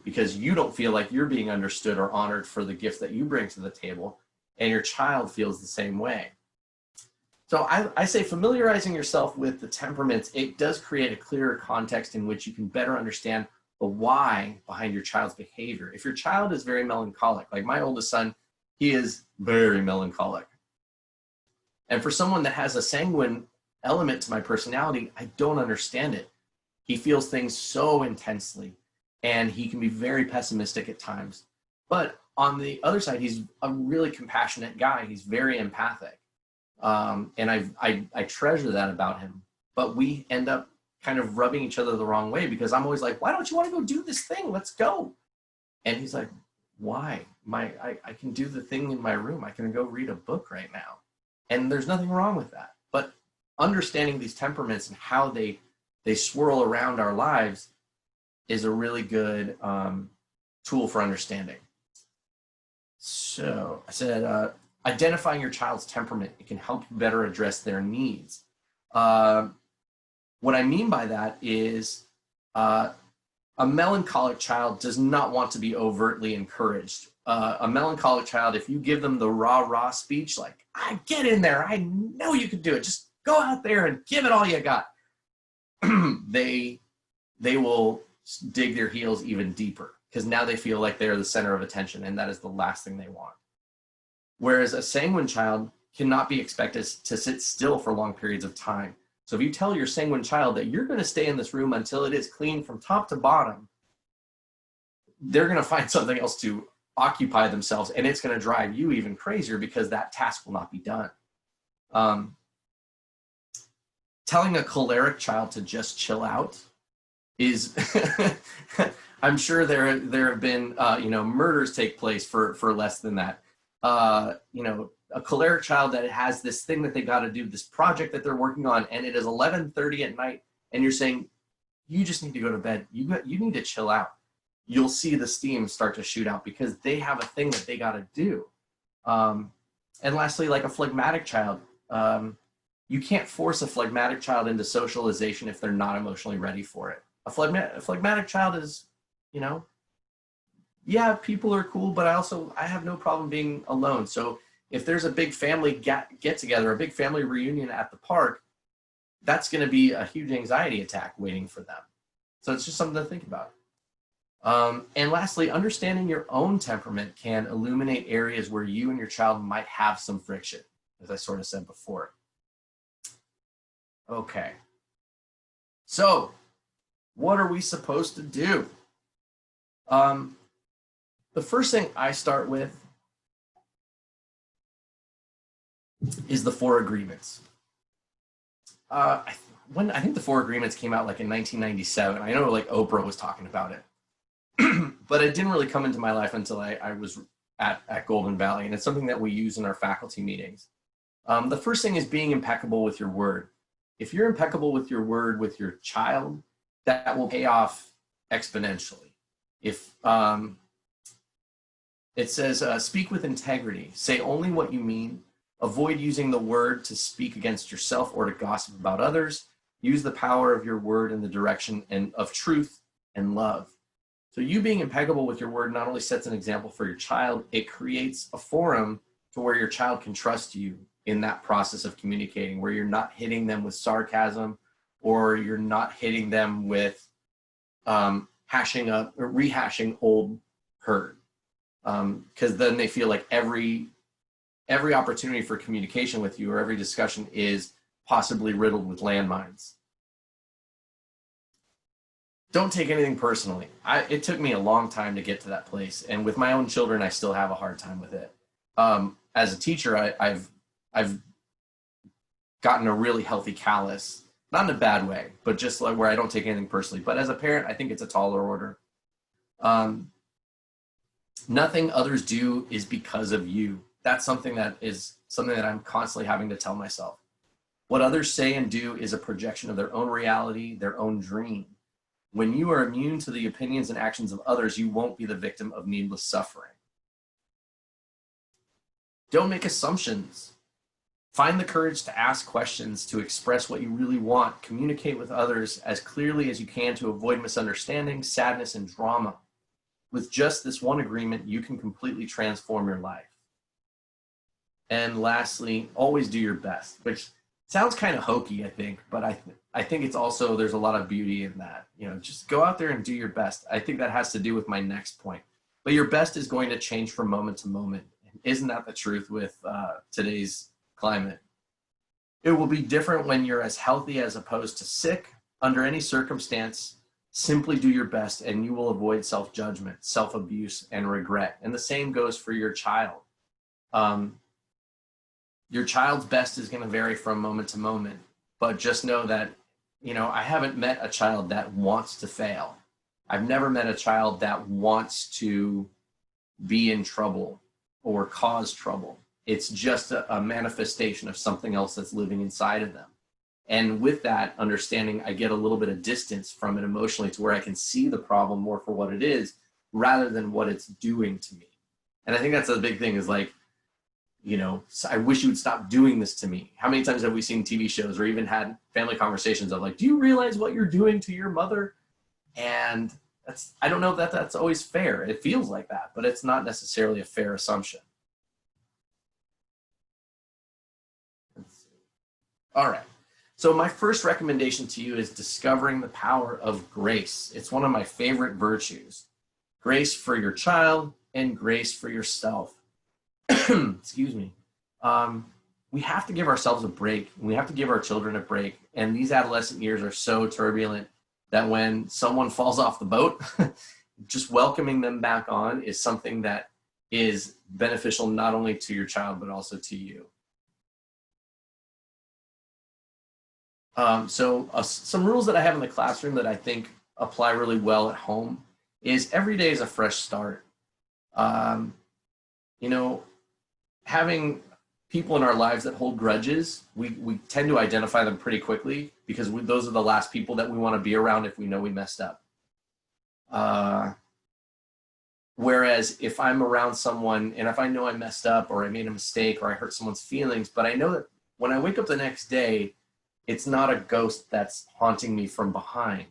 because you don't feel like you're being understood or honored for the gift that you bring to the table, and your child feels the same way. So I say familiarizing yourself with the temperaments, it does create a clearer context in which you can better understand the why behind your child's behavior. If your child is very melancholic, like my oldest son, he is very melancholic. And for someone that has a sanguine element to my personality, I don't understand it. He feels things so intensely, and he can be very pessimistic at times. But on the other side, he's a really compassionate guy. He's very empathic. And I treasure that about him. But we end up kind of rubbing each other the wrong way because I'm always like, why don't you want to go do this thing? Let's go. And he's like, why? I can do the thing in my room. I can go read a book right now. And there's nothing wrong with that. But understanding these temperaments and how they swirl around our lives is a really good tool for understanding. So I said, identifying your child's temperament, it can help you better address their needs. What I mean by that is a melancholic child does not want to be overtly encouraged. A melancholic child, if you give them the rah-rah speech, like, get in there, I know you can do it, just go out there and give it all you got, they will dig their heels even deeper because now they feel like they're the center of attention, and that is the last thing they want. Whereas a sanguine child cannot be expected to sit still for long periods of time. So if you tell your sanguine child that you're going to stay in this room until it is clean from top to bottom, they're going to find something else to occupy themselves, and it's going to drive you even crazier because that task will not be done. Telling a choleric child to just chill out is, I'm sure there have been, murders take place for less than that. A choleric child that has this thing that they got to do, this project that they're working on, and it is 11:30 at night, and you're saying, you just need to go to bed. You need to chill out. You'll see the steam start to shoot out because they have a thing that they got to do. And lastly, like a phlegmatic child, you can't force a phlegmatic child into socialization if they're not emotionally ready for it. A phlegmatic child is, yeah, people are cool, but I have no problem being alone. So if there's a big family get together, a big family reunion at the park, that's going to be a huge anxiety attack waiting for them. So it's just something to think about. And lastly, understanding your own temperament can illuminate areas where you and your child might have some friction, as I sort of said before. Okay. So what are we supposed to do? The first thing I start with is the 4 agreements. I think the 4 agreements came out like in 1997. I know like Oprah was talking about it, but it didn't really come into my life until I was at Golden Valley, and it's something that we use in our faculty meetings. The first thing is being impeccable with your word. If you're impeccable with your word with your child, that will pay off exponentially. If it says, speak with integrity, say only what you mean, avoid using the word to speak against yourself or to gossip about others, use the power of your word in the direction of truth and love. So you being impeccable with your word not only sets an example for your child, it creates a forum to where your child can trust you in that process of communicating, where you're not hitting them with sarcasm, or you're not hitting them with hashing up or rehashing old hurt. Because then they feel like every opportunity for communication with you or every discussion is possibly riddled with landmines. Don't take anything personally. It took me a long time to get to that place, and with my own children, I still have a hard time with it. As a teacher, I've gotten a really healthy callus, not in a bad way, but just like where I don't take anything personally. But as a parent, I think it's a taller order. Nothing others do is because of you. That's something that I'm constantly having to tell myself. What others say and do is a projection of their own reality, their own dream. When you are immune to the opinions and actions of others, you won't be the victim of needless suffering. Don't make assumptions. Find the courage to ask questions, to express what you really want. Communicate with others as clearly as you can to avoid misunderstanding, sadness, and drama. With just this one agreement, you can completely transform your life. And lastly, always do your best, which sounds kind of hokey, I think, but I think it's also, there's a lot of beauty in that. Just go out there and do your best. I think that has to do with my next point. But your best is going to change from moment to moment. Isn't that the truth with today's climate? It will be different when you're as healthy as opposed to sick. Under any circumstance, simply do your best and you will avoid self-judgment, self-abuse, and regret. And the same goes for your child. Your child's best is going to vary from moment to moment, but just know that, I haven't met a child that wants to fail. I've never met a child that wants to be in trouble or cause trouble. It's just a manifestation of something else that's living inside of them. And with that understanding, I get a little bit of distance from it emotionally to where I can see the problem more for what it is rather than what it's doing to me. And I think that's the big thing is like, I wish you would stop doing this to me. How many times have we seen TV shows or even had family conversations of like, do you realize what you're doing to your mother? And I don't know if that's always fair. It feels like that, but it's not necessarily a fair assumption. All right. So my first recommendation to you is discovering the power of grace. It's one of my favorite virtues. Grace for your child and grace for yourself. Excuse me. We have to give ourselves a break. We have to give our children a break. And these adolescent years are so turbulent that when someone falls off the boat, just welcoming them back on is something that is beneficial not only to your child, but also to you. Some rules that I have in the classroom that I think apply really well at home is every day is a fresh start. Having people in our lives that hold grudges, we tend to identify them pretty quickly because those are the last people that we want to be around if we know we messed up. Whereas if I'm around someone and if I know I messed up or I made a mistake or I hurt someone's feelings, but I know that when I wake up the next day, it's not a ghost that's haunting me from behind.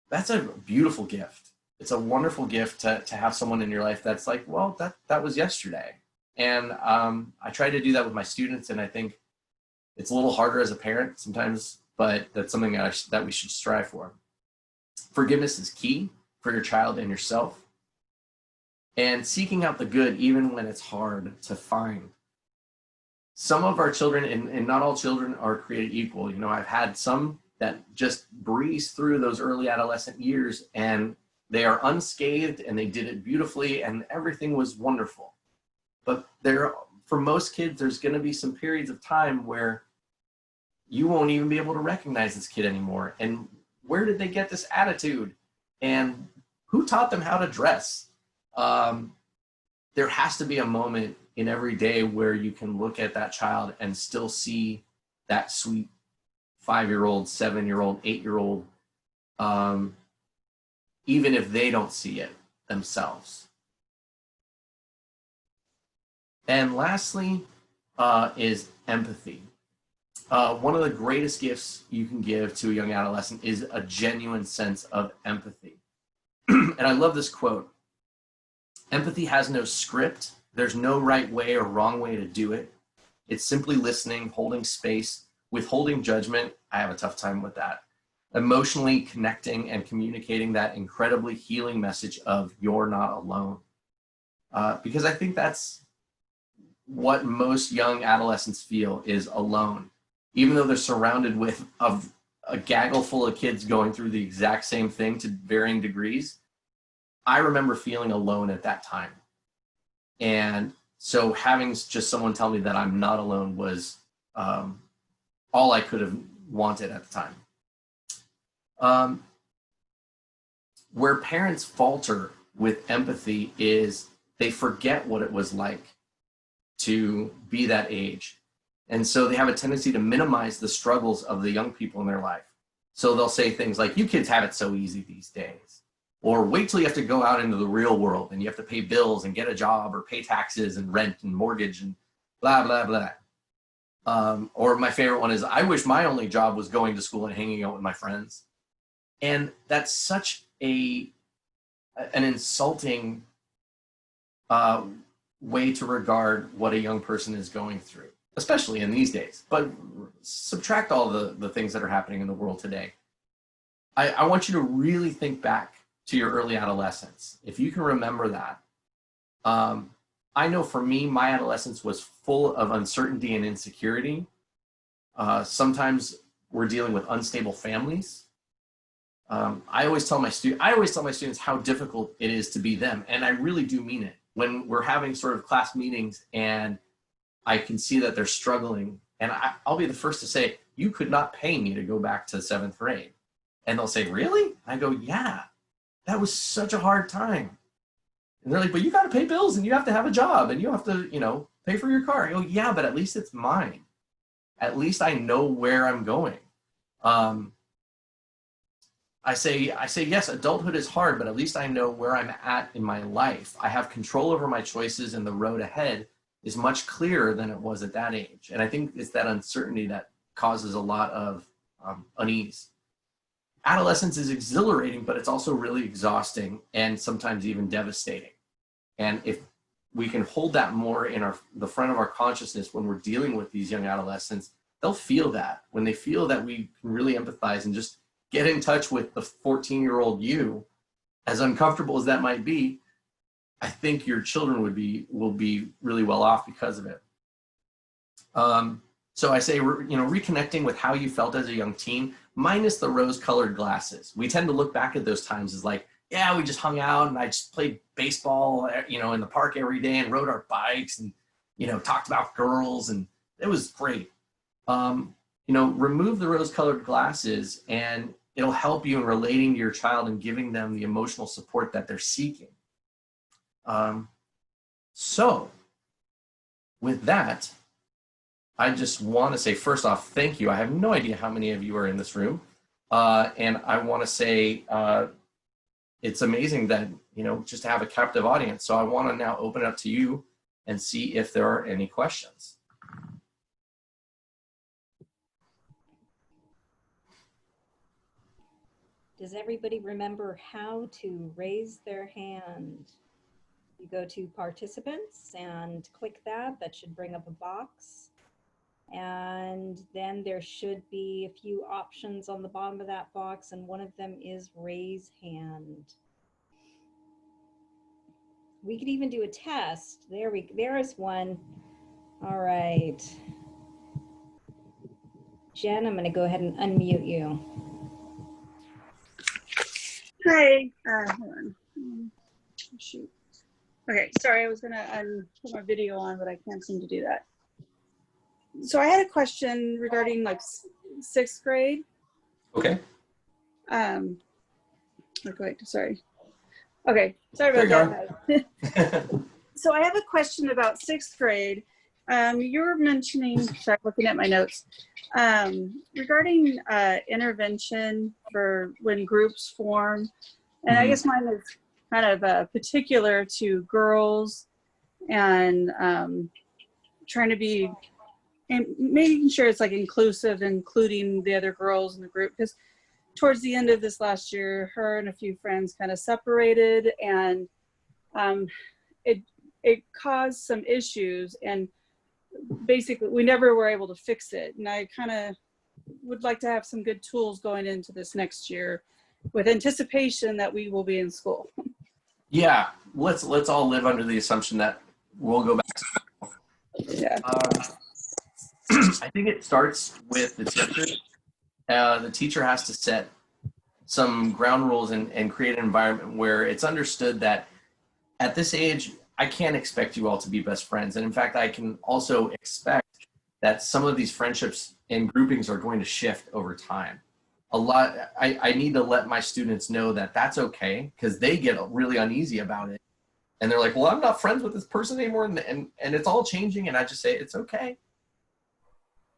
That's a beautiful gift. It's a wonderful gift to have someone in your life that's like, well, that was yesterday. And I try to do that with my students, and I think it's a little harder as a parent sometimes, but that's something that we should strive for. Forgiveness is key for your child and yourself. And seeking out the good even when it's hard to find. Some of our children, and not all children are created equal. I've had some that just breeze through those early adolescent years and they are unscathed and they did it beautifully and everything was wonderful. But for most kids, there's going to be some periods of time where you won't even be able to recognize this kid anymore. And where did they get this attitude? And who taught them how to dress? There has to be a moment in every day where you can look at that child and still see that sweet 5-year-old, 7-year-old, 8-year-old, even if they don't see it themselves. And lastly is empathy. One of the greatest gifts you can give to a young adolescent is a genuine sense of empathy. And I love this quote. Empathy has no script. There's no right way or wrong way to do it. It's simply listening, holding space, withholding judgment. I have a tough time with that. Emotionally connecting and communicating that incredibly healing message of you're not alone. Because I think that's what most young adolescents feel, is alone. Even though they're surrounded with a gaggle full of kids going through the exact same thing to varying degrees, I remember feeling alone at that time. And so having just someone tell me that I'm not alone was all I could have wanted at the time. Where parents falter with empathy is they forget what it was like to be that age. And so they have a tendency to minimize the struggles of the young people in their life. So they'll say things like, you kids have it so easy these days. Or wait till you have to go out into the real world and you have to pay bills and get a job or pay taxes and rent and mortgage and blah, blah, blah. Or my favorite one is, I wish my only job was going to school and hanging out with my friends. And that's such an insulting way to regard what a young person is going through, especially in these days. But subtract all the things that are happening in the world today. I want you to really think back to your early adolescence. If you can remember that. I know for me, my adolescence was full of uncertainty and insecurity. Sometimes we're dealing with unstable families. I always tell my students how difficult it is to be them, and I really do mean it. When we're having sort of class meetings and I can see that they're struggling, and I'll be the first to say, you could not pay me to go back to 7th grade. And they'll say, really? I go, yeah, that was such a hard time. And they're like, but you got to pay bills and you have to have a job and you have to, pay for your car. I go, yeah, but at least it's mine. At least I know where I'm going. I say, yes, adulthood is hard, but at least I know where I'm at in my life. I have control over my choices, and the road ahead is much clearer than it was at that age. And I think it's that uncertainty that causes a lot of unease. Adolescence is exhilarating, but it's also really exhausting and sometimes even devastating. And if we can hold that more in the front of our consciousness when we're dealing with these young adolescents, they'll feel that. When they feel that we can really empathize and just get in touch with the 14-year-old you, as uncomfortable as that might be, I think your children will be really well off because of it. So I say, reconnecting with how you felt as a young teen, minus the rose-colored glasses. We tend to look back at those times as like, yeah, we just hung out and I just played baseball, in the park every day and rode our bikes and, talked about girls, and it was great. Remove the rose-colored glasses and it'll help you in relating to your child and giving them the emotional support that they're seeking. So with that, I just want to say, first off, thank you. I have no idea how many of you are in this room. And I want to say it's amazing that, just to have a captive audience. So I want to now open it up to you and see if there are any questions. Does everybody remember how to raise their hand? You go to participants and click that. That should bring up a box. And then there should be a few options on the bottom of that box, and one of them is raise hand. We could even do a test. There is one. All right. Jen, I'm going to go ahead and unmute you. Hi. Hold on. Shoot. Okay, sorry, I was going to put my video on, but I can't seem to do that. So I had a question regarding like 6th grade. Okay. Sorry. Okay, sorry about that. So I have a question about 6th grade. You were mentioning, sorry, looking at my notes, regarding intervention for when groups form. And I guess mine is kind of particular to girls and trying to be, and making sure it's like inclusive, including the other girls in the group. Because towards the end of this last year, her and a few friends kind of separated, and it caused some issues, and basically we never were able to fix it. And I kind of would like to have some good tools going into this next year with anticipation that we will be in school. Yeah, let's all live under the assumption that we'll go back to school. Yeah. I think it starts with the teacher. The teacher has to set some ground rules and create an environment where it's understood that at this age, I can't expect you all to be best friends. And in fact, I can also expect that some of these friendships and groupings are going to shift over time. I need to let my students know that that's okay, because they get really uneasy about it. And they're like, well, I'm not friends with this person anymore. And it's all changing. And I just say, it's okay.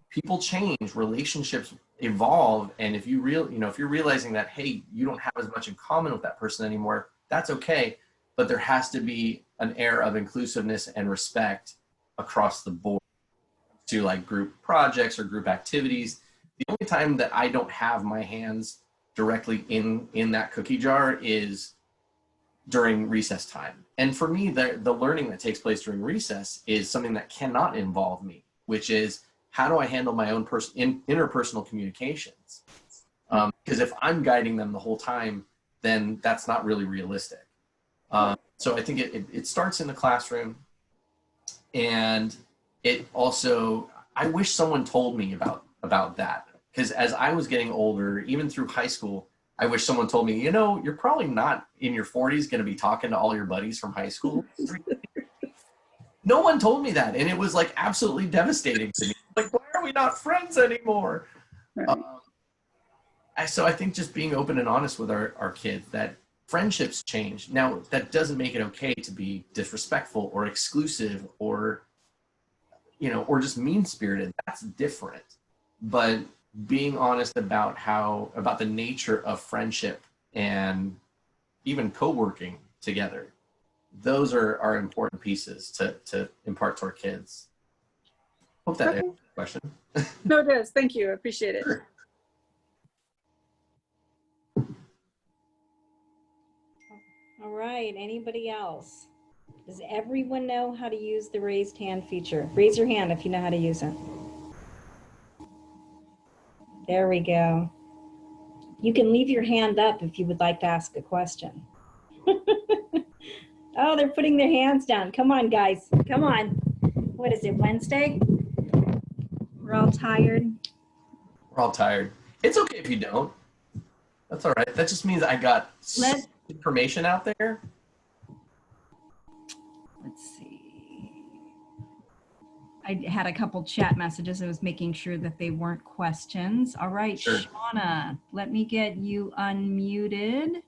People change, relationships evolve. And if you're realizing that, hey, you don't have as much in common with that person anymore, that's okay. But there has to be an air of inclusiveness and respect across the board to like group projects or group activities. The only time that I don't have my hands directly in that cookie jar is during recess time. And for me, the learning that takes place during recess is something that cannot involve me, which is, how do I handle my own interpersonal communications? Because if I'm guiding them the whole time, then that's not really realistic. So I think it starts in the classroom, and it also, I wish someone told me about that. Because as I was getting older, even through high school, I wish someone told me, you're probably not in your 40s going to be talking to all your buddies from high school. No one told me that. And it was like absolutely devastating to me. Like, why are we not friends anymore? Right. So I think just being open and honest with our kids, that friendships change. Now, that doesn't make it okay to be disrespectful or exclusive or just mean-spirited. That's different. But being honest about the nature of friendship and even co-working together, those are important pieces to impart to our kids. Hope that answers the question. No, it does. Thank you. I appreciate it. Sure. All right, anybody else? Does everyone know how to use the raised hand feature? Raise your hand if you know how to use it. There we go. You can leave your hand up if you would like to ask a question. Oh, they're putting their hands down. Come on, guys. Come on. What is it, Wednesday? We're all tired. We're all tired. It's okay if you don't. That's all right. That just means I got information out there. Let's see. I had a couple chat messages. I was making sure that they weren't questions. All right, Sure. Shauna, let me get you unmuted.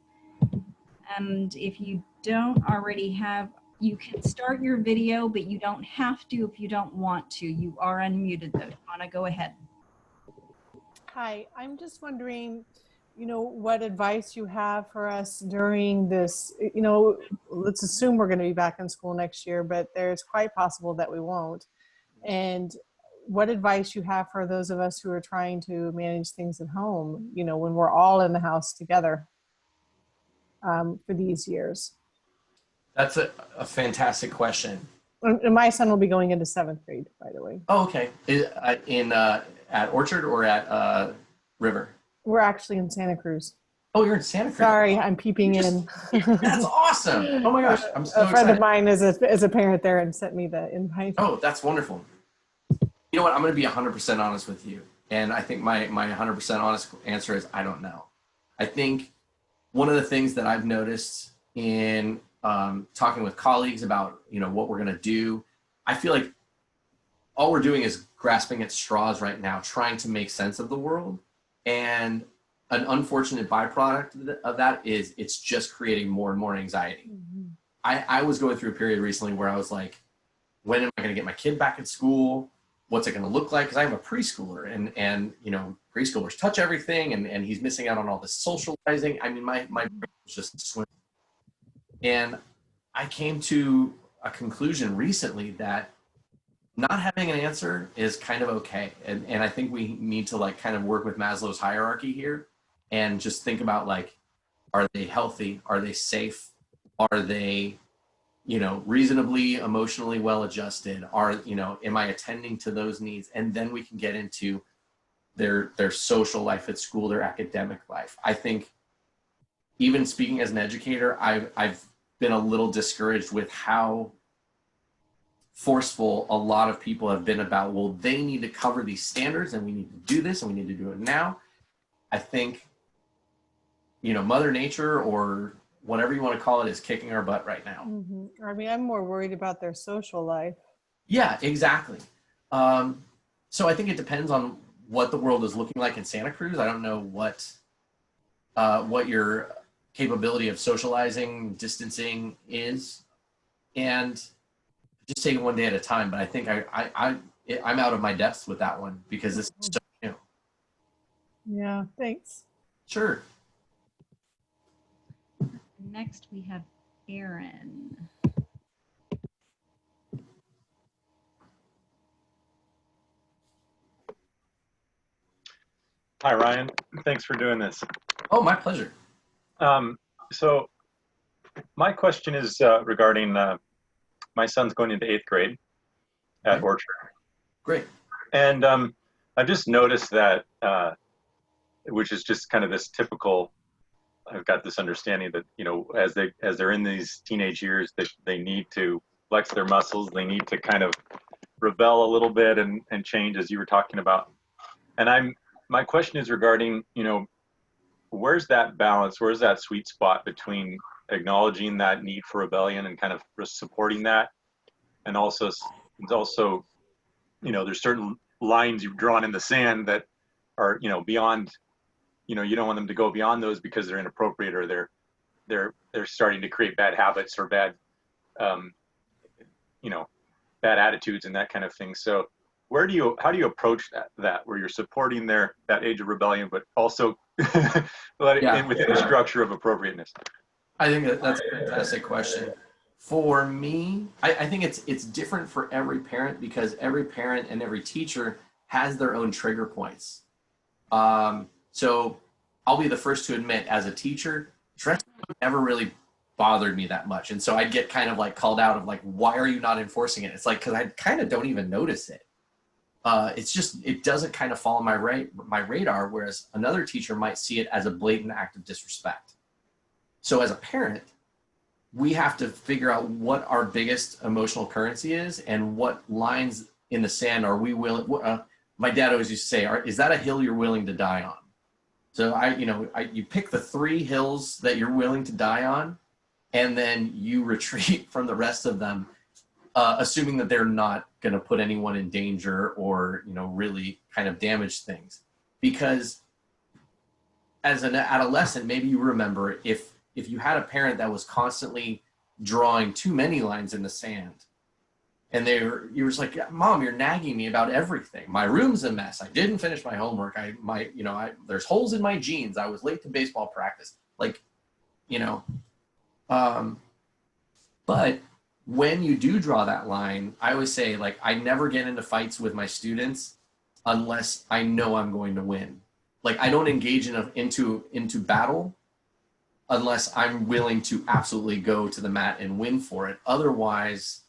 And if you don't already have, you can start your video, but you don't have to if you don't want to. You are unmuted though. Shauna, go ahead. Hi, I'm just wondering, what advice you have for us during this, let's assume we're going to be back in school next year, but there's quite possible that we won't. And what advice you have for those of us who are trying to manage things at home, when we're all in the house together for these years? That's a fantastic question. And my son will be going into 7th grade, by the way. Oh, okay. At Orchard or at River? We're actually in Santa Cruz. Oh, you're in Santa Cruz. Sorry, I'm peeping in. That's awesome. Oh my gosh, I'm so excited. A friend of mine is a parent there and sent me the invite. Oh, that's wonderful. You know what? I'm going to be 100% honest with you. And I think my 100% honest answer is I don't know. I think one of the things that I've noticed in talking with colleagues about, what we're going to do, I feel like all we're doing is grasping at straws right now, trying to make sense of the world. And an unfortunate byproduct of that is it's just creating more and more anxiety. Mm-hmm. I was going through a period recently where I was like, when am I going to get my kid back at school? What's it going to look like? Because I have a preschooler and preschoolers touch everything and he's missing out on all this socializing. I mean, my brain was just swimming. And I came to a conclusion recently that not having an answer is kind of okay. And I think we need to kind of work with Maslow's hierarchy here. and just think about like, are they healthy? Are they safe? Are they, you know, reasonably emotionally well adjusted? Are, you know, am I attending to those needs? And then we can get into their social life at school, their academic life. I think even speaking as an educator, I've been a little discouraged with how forceful a lot of people have been about, well, they need to cover these standards and we need to do this and we need to do it now. I think, you know, Mother Nature or whatever you want to call it is kicking our butt right now. Mm-hmm. I mean, I'm more worried about their social life. Yeah, exactly. So I think it depends on what the world is looking like in Santa Cruz. I don't know what your capability of socializing, distancing is, and just take it one day at a time. But I think I'm out of my depths with that one because this is so new. Yeah, thanks. Sure. Next, we have Aaron. Hi, Ryan. Thanks for doing this. Oh, my pleasure. So my question is regarding my son's going into 8th grade at Okay. Orchard. Great. And I've just noticed that, which is just kind of this typical, I've got this understanding that, you know, as they're in these teenage years, that they need to flex their muscles. They need to kind of rebel a little bit and change, as you were talking about. And my question is regarding, you know, where's that balance? Where's that sweet spot between acknowledging that need for rebellion and kind of supporting that, and also, you know, there's certain lines you've drawn in the sand that are, you know, beyond, you know, you don't want them to go beyond those because they're inappropriate or they're starting to create bad habits or bad, you know, bad attitudes and that kind of thing. So how do you approach that where you're supporting that age of rebellion, but also within the structure of appropriateness? I think that's a fantastic question. For me, I think it's different for every parent because every parent and every teacher has their own trigger points. So I'll be the first to admit, as a teacher, dress never really bothered me that much. And so I'd get kind of like called out of like, why are you not enforcing it? It's like, because I kind of don't even notice it. It's just, it doesn't kind of fall on my radar, whereas another teacher might see it as a blatant act of disrespect. So as a parent, we have to figure out what our biggest emotional currency is and what lines in the sand are we willing. My dad always used to say, is that a hill you're willing to die on? So you pick the 3 hills that you're willing to die on, and then you retreat from the rest of them, assuming that they're not going to put anyone in danger or, you know, really kind of damage things. Because as an adolescent, maybe you remember if you had a parent that was constantly drawing too many lines in the sand, and you were just like, Mom, you're nagging me about everything. My room's a mess. I didn't finish my homework. There's holes in my jeans. I was late to baseball practice. Like, you know, but when you do draw that line, I always say, like, I never get into fights with my students unless I know I'm going to win. Like, I don't engage into battle unless I'm willing to absolutely go to the mat and win for it. Otherwise,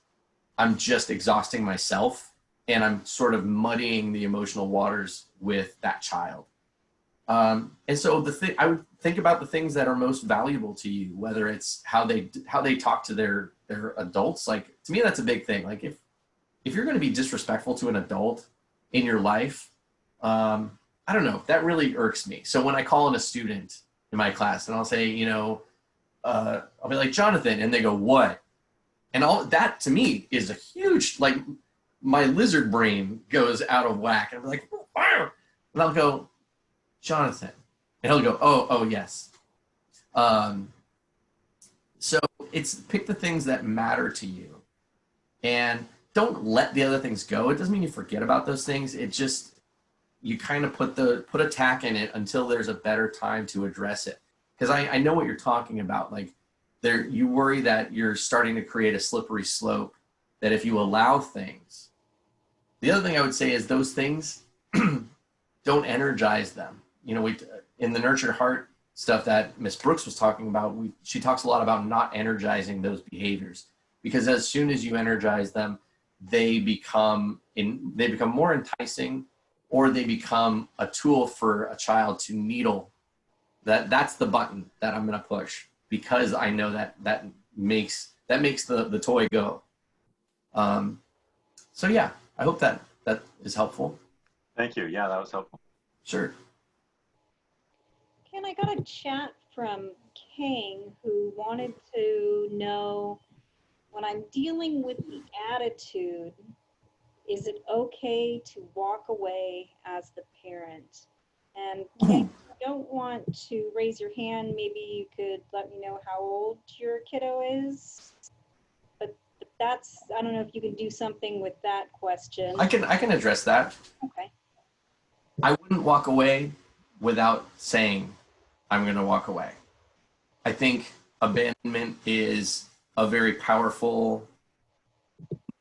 I'm just exhausting myself and I'm sort of muddying the emotional waters with that child. And so I would think about the things that are most valuable to you, whether it's how they talk to their adults. Like, to me, that's a big thing. Like, if you're going to be disrespectful to an adult in your life, I don't know, that really irks me. So when I call in a student in my class and I'll say, you know, I'll be like, Jonathan, and they go, what? And all that to me is a huge, like, my lizard brain goes out of whack. And I'm like, fire. And I'll go, Jonathan. And he'll go, oh, yes. So it's pick the things that matter to you and don't let the other things go. It doesn't mean you forget about those things. It just, you kind of put a tack in it until there's a better time to address it. Because I know what you're talking about. Like, you worry that you're starting to create a slippery slope, that if you allow things. The other thing I would say is those things, don't energize them. You know, in the nurtured heart stuff that Miss Brooks was talking about, she talks a lot about not energizing those behaviors, because as soon as you energize them, they become more enticing, or they become a tool for a child to needle. That's the button that I'm going to push, because I know that makes the toy go. So yeah, I hope that is helpful. Thank you. Yeah, that was helpful. Sure. Ken, I got a chat from King who wanted to know, when I'm dealing with the attitude, is it okay to walk away as the parent? And Ken, if you don't want to raise your hand, maybe you could let me know how old your kiddo is. But that's, I don't know if you can do something with that question. I can address that. Okay. I wouldn't walk away without saying I'm going to walk away. I think abandonment is a very powerful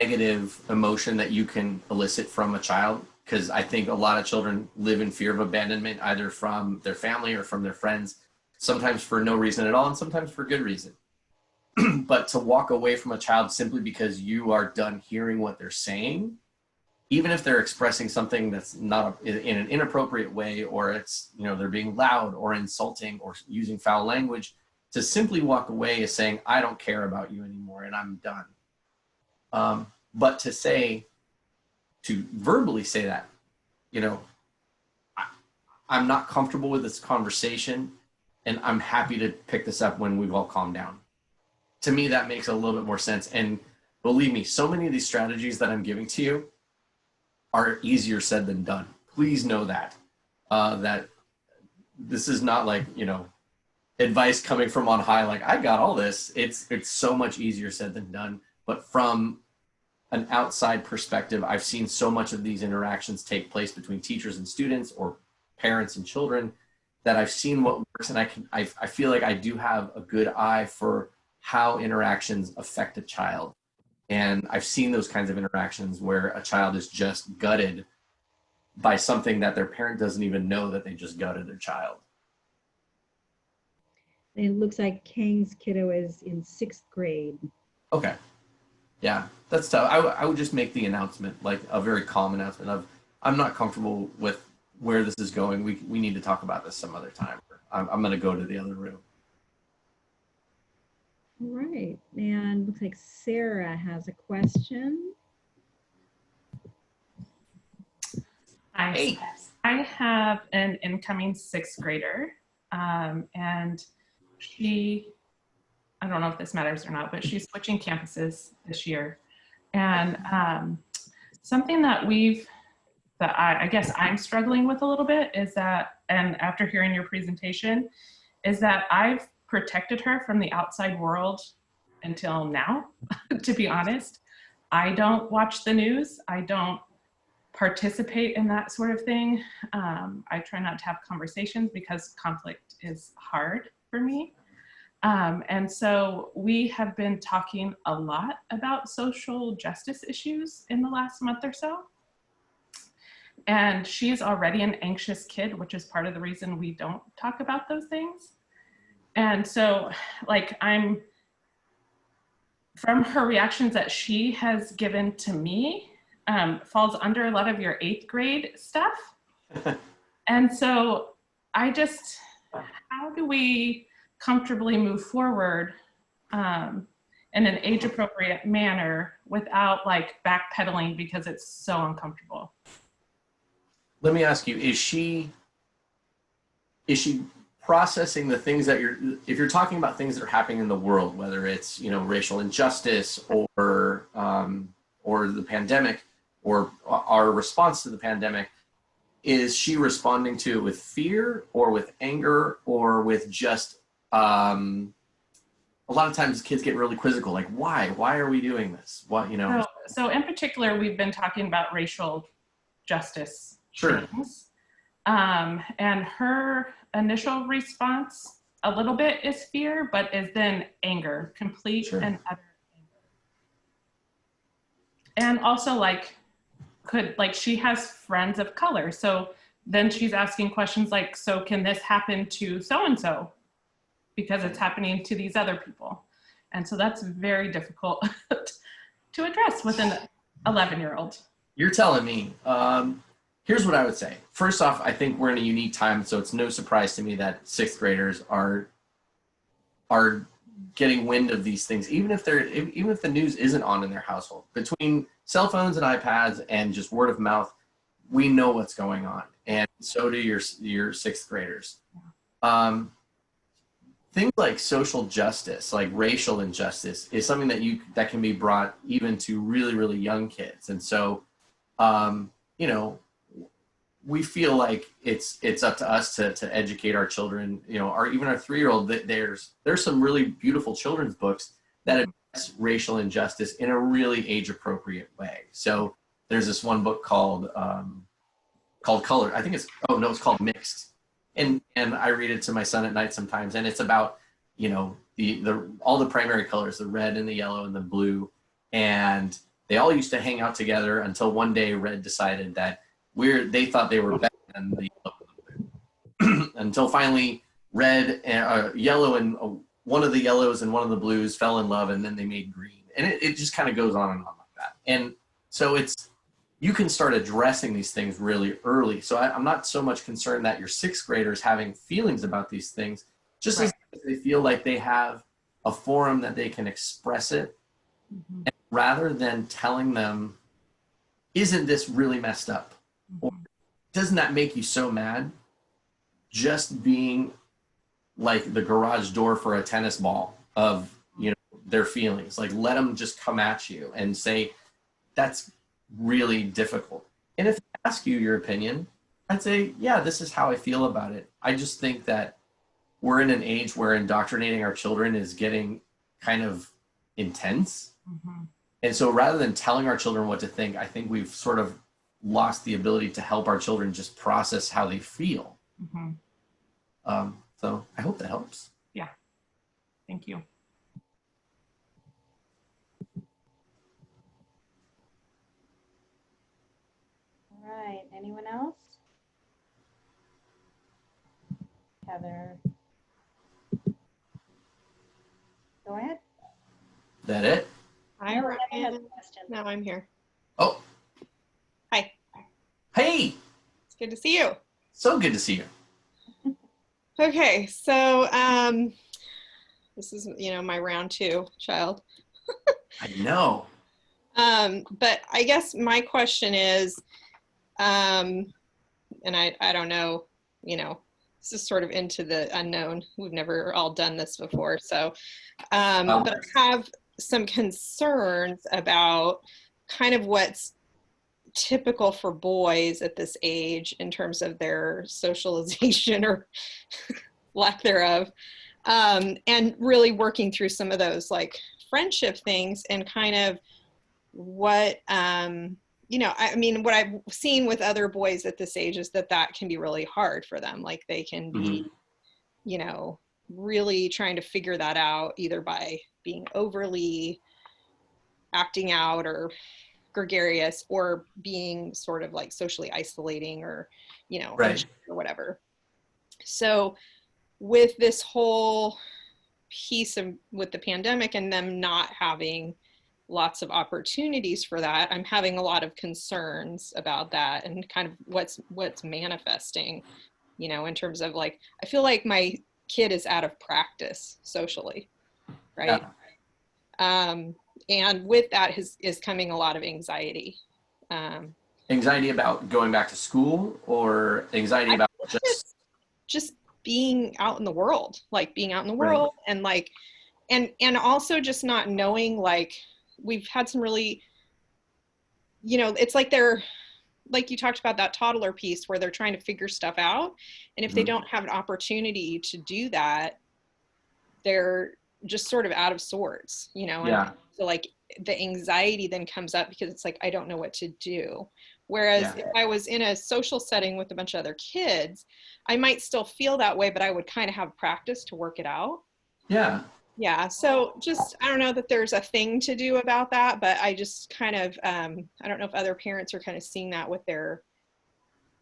negative emotion that you can elicit from a child, because I think a lot of children live in fear of abandonment, either from their family or from their friends, sometimes for no reason at all, and sometimes for good reason. But to walk away from a child simply because you are done hearing what they're saying, even if they're expressing something that's not in an inappropriate way, or it's, they're being loud or insulting or using foul language, to simply walk away is saying, I don't care about you anymore and I'm done. But to verbally say that, I'm not comfortable with this conversation and I'm happy to pick this up when we've all calmed down. To me, that makes a little bit more sense. And believe me, so many of these strategies that I'm giving to you are easier said than done. Please know that, that this is not like, advice coming from on high, like I got all this. It's so much easier said than done. But from an outside perspective, I've seen so much of these interactions take place between teachers and students, or parents and children, that I've seen what works. And I feel like I do have a good eye for how interactions affect a child. And I've seen those kinds of interactions where a child is just gutted by something that their parent doesn't even know that they just gutted their child. It looks like Kang's kiddo is in 6th grade. Okay. Yeah, that's tough. I would just make the announcement, like a very calm announcement of, I'm not comfortable with where this is going. We need to talk about this some other time. I'm going to go to the other room. All right, and looks like Sarah has a question. Hi, Hey. I have an incoming 6th grader, and she, I don't know if this matters or not, but she's switching campuses this year. And something that I guess I'm struggling with a little bit is that, and after hearing your presentation, is that I've protected her from the outside world until now, to be honest. I don't watch the news. I don't participate in that sort of thing. I try not to have conversations because conflict is hard for me. And so we have been talking a lot about social justice issues in the last month or so. And she's already an anxious kid, which is part of the reason we don't talk about those things. And so, like, from her reactions that she has given to me, falls under a lot of your 8th grade stuff. And so how do we comfortably move forward in an age appropriate manner without like backpedaling because it's so uncomfortable? Let me ask you, is she processing the things that if you're talking about things that are happening in the world, whether it's, racial injustice or the pandemic or our response to the pandemic, is she responding to it with fear or with anger or with just, a lot of times kids get really quizzical, like, why are we doing this? What, So in particular, we've been talking about racial justice Sure. things. And her initial response a little bit is fear, but is then anger, complete Sure. and utter anger. And also she has friends of color. So then she's asking questions like, so can this happen to so-and-so? Because it's happening to these other people. And so that's very difficult to address with an 11-year-old. You're telling me. Here's what I would say. First off, I think we're in a unique time, so it's no surprise to me that sixth graders are getting wind of these things, even if the news isn't on in their household. Between cell phones and iPads and just word of mouth, we know what's going on, and so do your sixth graders. Things like social justice, like racial injustice, is something that can be brought even to really, really young kids. And so, you know, we feel like it's up to us to educate our children, you know, even our 3-year-old. There's some really beautiful children's books that address racial injustice in a really age appropriate way. So there's this one book called Color. I think it's called Mixed. And I read it to my son at night sometimes, and it's about, you know, all the primary colors, the red and the yellow and the blue, and they all used to hang out together until one day red decided that they thought they were better than the yellow and the blue. Until finally red and yellow and one of the yellows and one of the blues fell in love, and then they made green, and it just kind of goes on and on like that. And so you can start addressing these things really early. So I'm not so much concerned that your sixth graders having feelings about these things, just as they feel like they have a forum that they can express it, and rather than telling them, isn't this really messed up? Or doesn't that make you so mad? Just being like the garage door for a tennis ball of, you know, their feelings. Like, let them just come at you and say, that's really difficult. And if they ask you your opinion, I'd say, yeah, this is how I feel about it. I just think that we're in an age where indoctrinating our children is getting kind of intense. And so rather than telling our children what to think, I think we've sort of lost the ability to help our children just process how they feel. So I hope that helps. Yeah. Thank you. All right, anyone else? Heather. Go ahead. Is that it? Hi, No, I have a Ryan. question. Now I'm here. Oh, Hi. hey, It's good to see you. so good to see you. Okay, so this is, you know, my round 2 child. I know. But I guess my question is, and I don't know, you know, this is sort of into the unknown. We've never all done this before. So, but I have some concerns about kind of what's typical for boys at this age in terms of their socialization or lack thereof, and really working through some of those like friendship things and kind of what, you know, I mean, what I've seen with other boys at this age is that can be really hard for them. Like they can be, you know, really trying to figure that out either by being overly acting out or gregarious or being sort of like socially isolating or, you know, Right. or whatever. So with this whole piece with the pandemic and them not having lots of opportunities for that, I'm having a lot of concerns about that and kind of what's manifesting, you know, in terms of like, I feel like my kid is out of practice socially, right? Yeah. And with that is coming a lot of anxiety. Anxiety about going back to school, or anxiety about just being out in the world, like being out in the world, right. And like, and also just not knowing, like, we've had some really, you know, it's like they're, like you talked about that toddler piece where they're trying to figure stuff out. And if they don't have an opportunity to do that, they're just sort of out of sorts, you know? And so like the anxiety then comes up because it's like, I don't know what to do. Whereas if I was in a social setting with a bunch of other kids, I might still feel that way, but I would kind of have practice to work it out. Yeah. So just, I don't know that there's a thing to do about that, but I just kind of, I don't know if other parents are kind of seeing that with their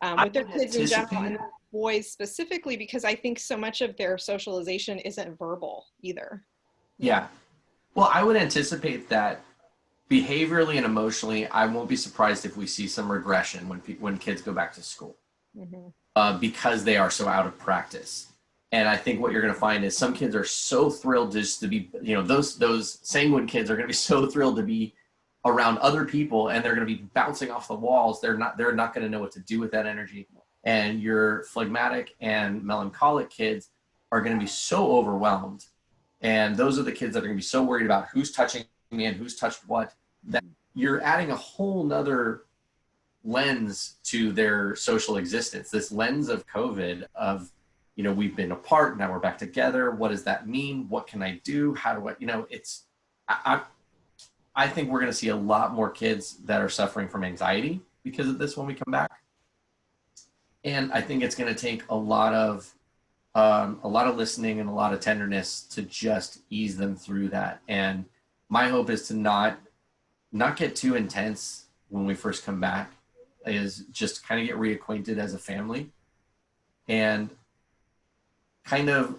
with their kids in general and anticipate- boys specifically, because I think so much of their socialization isn't verbal either. Yeah. Well, I would anticipate that behaviorally and emotionally, I won't be surprised if we see some regression when kids go back to school, because they are so out of practice. And I think what you're going to find is some kids are so thrilled just to be, those sanguine kids are going to be so thrilled to be around other people, and they're going to be bouncing off the walls. They're not going to know what to do with that energy. And your phlegmatic and melancholic kids are going to be so overwhelmed. And those are the kids that are going to be so worried about who's touching me and who's touched what, that you're adding a whole nother lens to their social existence. This lens of COVID of, we've been apart, now we're back together. What does that mean? What can I do? How do I think we're going to see a lot more kids that are suffering from anxiety because of this when we come back. And I think it's going to take a lot of listening and a lot of tenderness to just ease them through that. And my hope is to not get too intense when we first come back, is just kind of get reacquainted as a family and kind of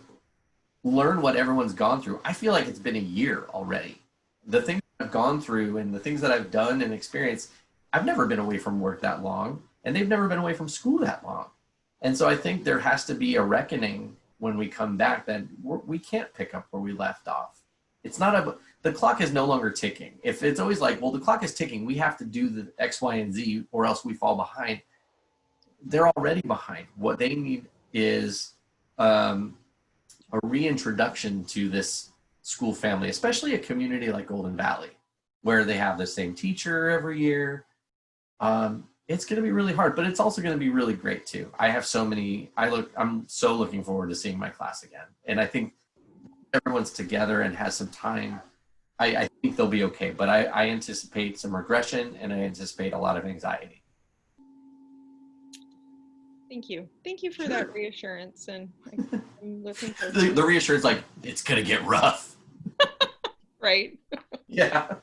learn what everyone's gone through. I feel like it's been a year already. The things I've gone through and the things that I've done and experienced, I've never been away from work that long, and they've never been away from school that long. And so I think there has to be a reckoning when we come back that we can't pick up where we left off. It's not the clock is no longer ticking. If it's always like, well, the clock is ticking, we have to do the X, Y, and Z or else we fall behind. They're already behind. What they need is a reintroduction to this school family, especially a community like Golden Valley, where they have the same teacher every year. It's going to be really hard, but it's also going to be really great too. I'm so looking forward to seeing my class again. And I think everyone's together and has some time. I think they'll be okay, but I anticipate some regression, and I anticipate a lot of anxiety. Thank you. Thank you for that reassurance. And I'm looking forward to the reassurance, like, it's going to get rough. Right. Yeah.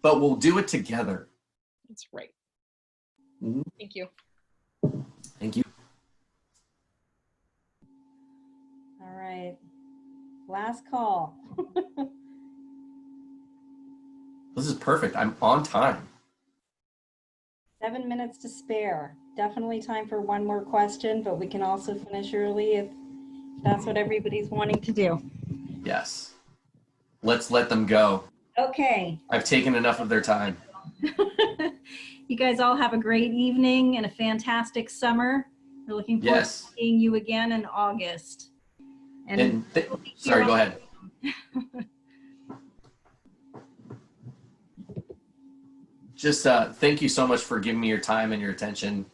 But we'll do it together. That's right. Mm-hmm. Thank you. Thank you. All right. Last call. This is perfect. I'm on time. 7 minutes to spare. Definitely time for one more question, but we can also finish early if that's what everybody's wanting to do. Yes. Let's let them go. Okay. I've taken enough of their time. You guys all have a great evening and a fantastic summer. We're looking forward to seeing you again in August. Sorry, go ahead. Just thank you so much for giving me your time and your attention.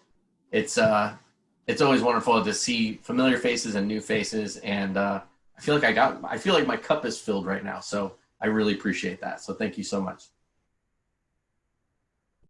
It's always wonderful to see familiar faces and new faces, and I feel like my cup is filled right now. So I really appreciate that. So thank you so much.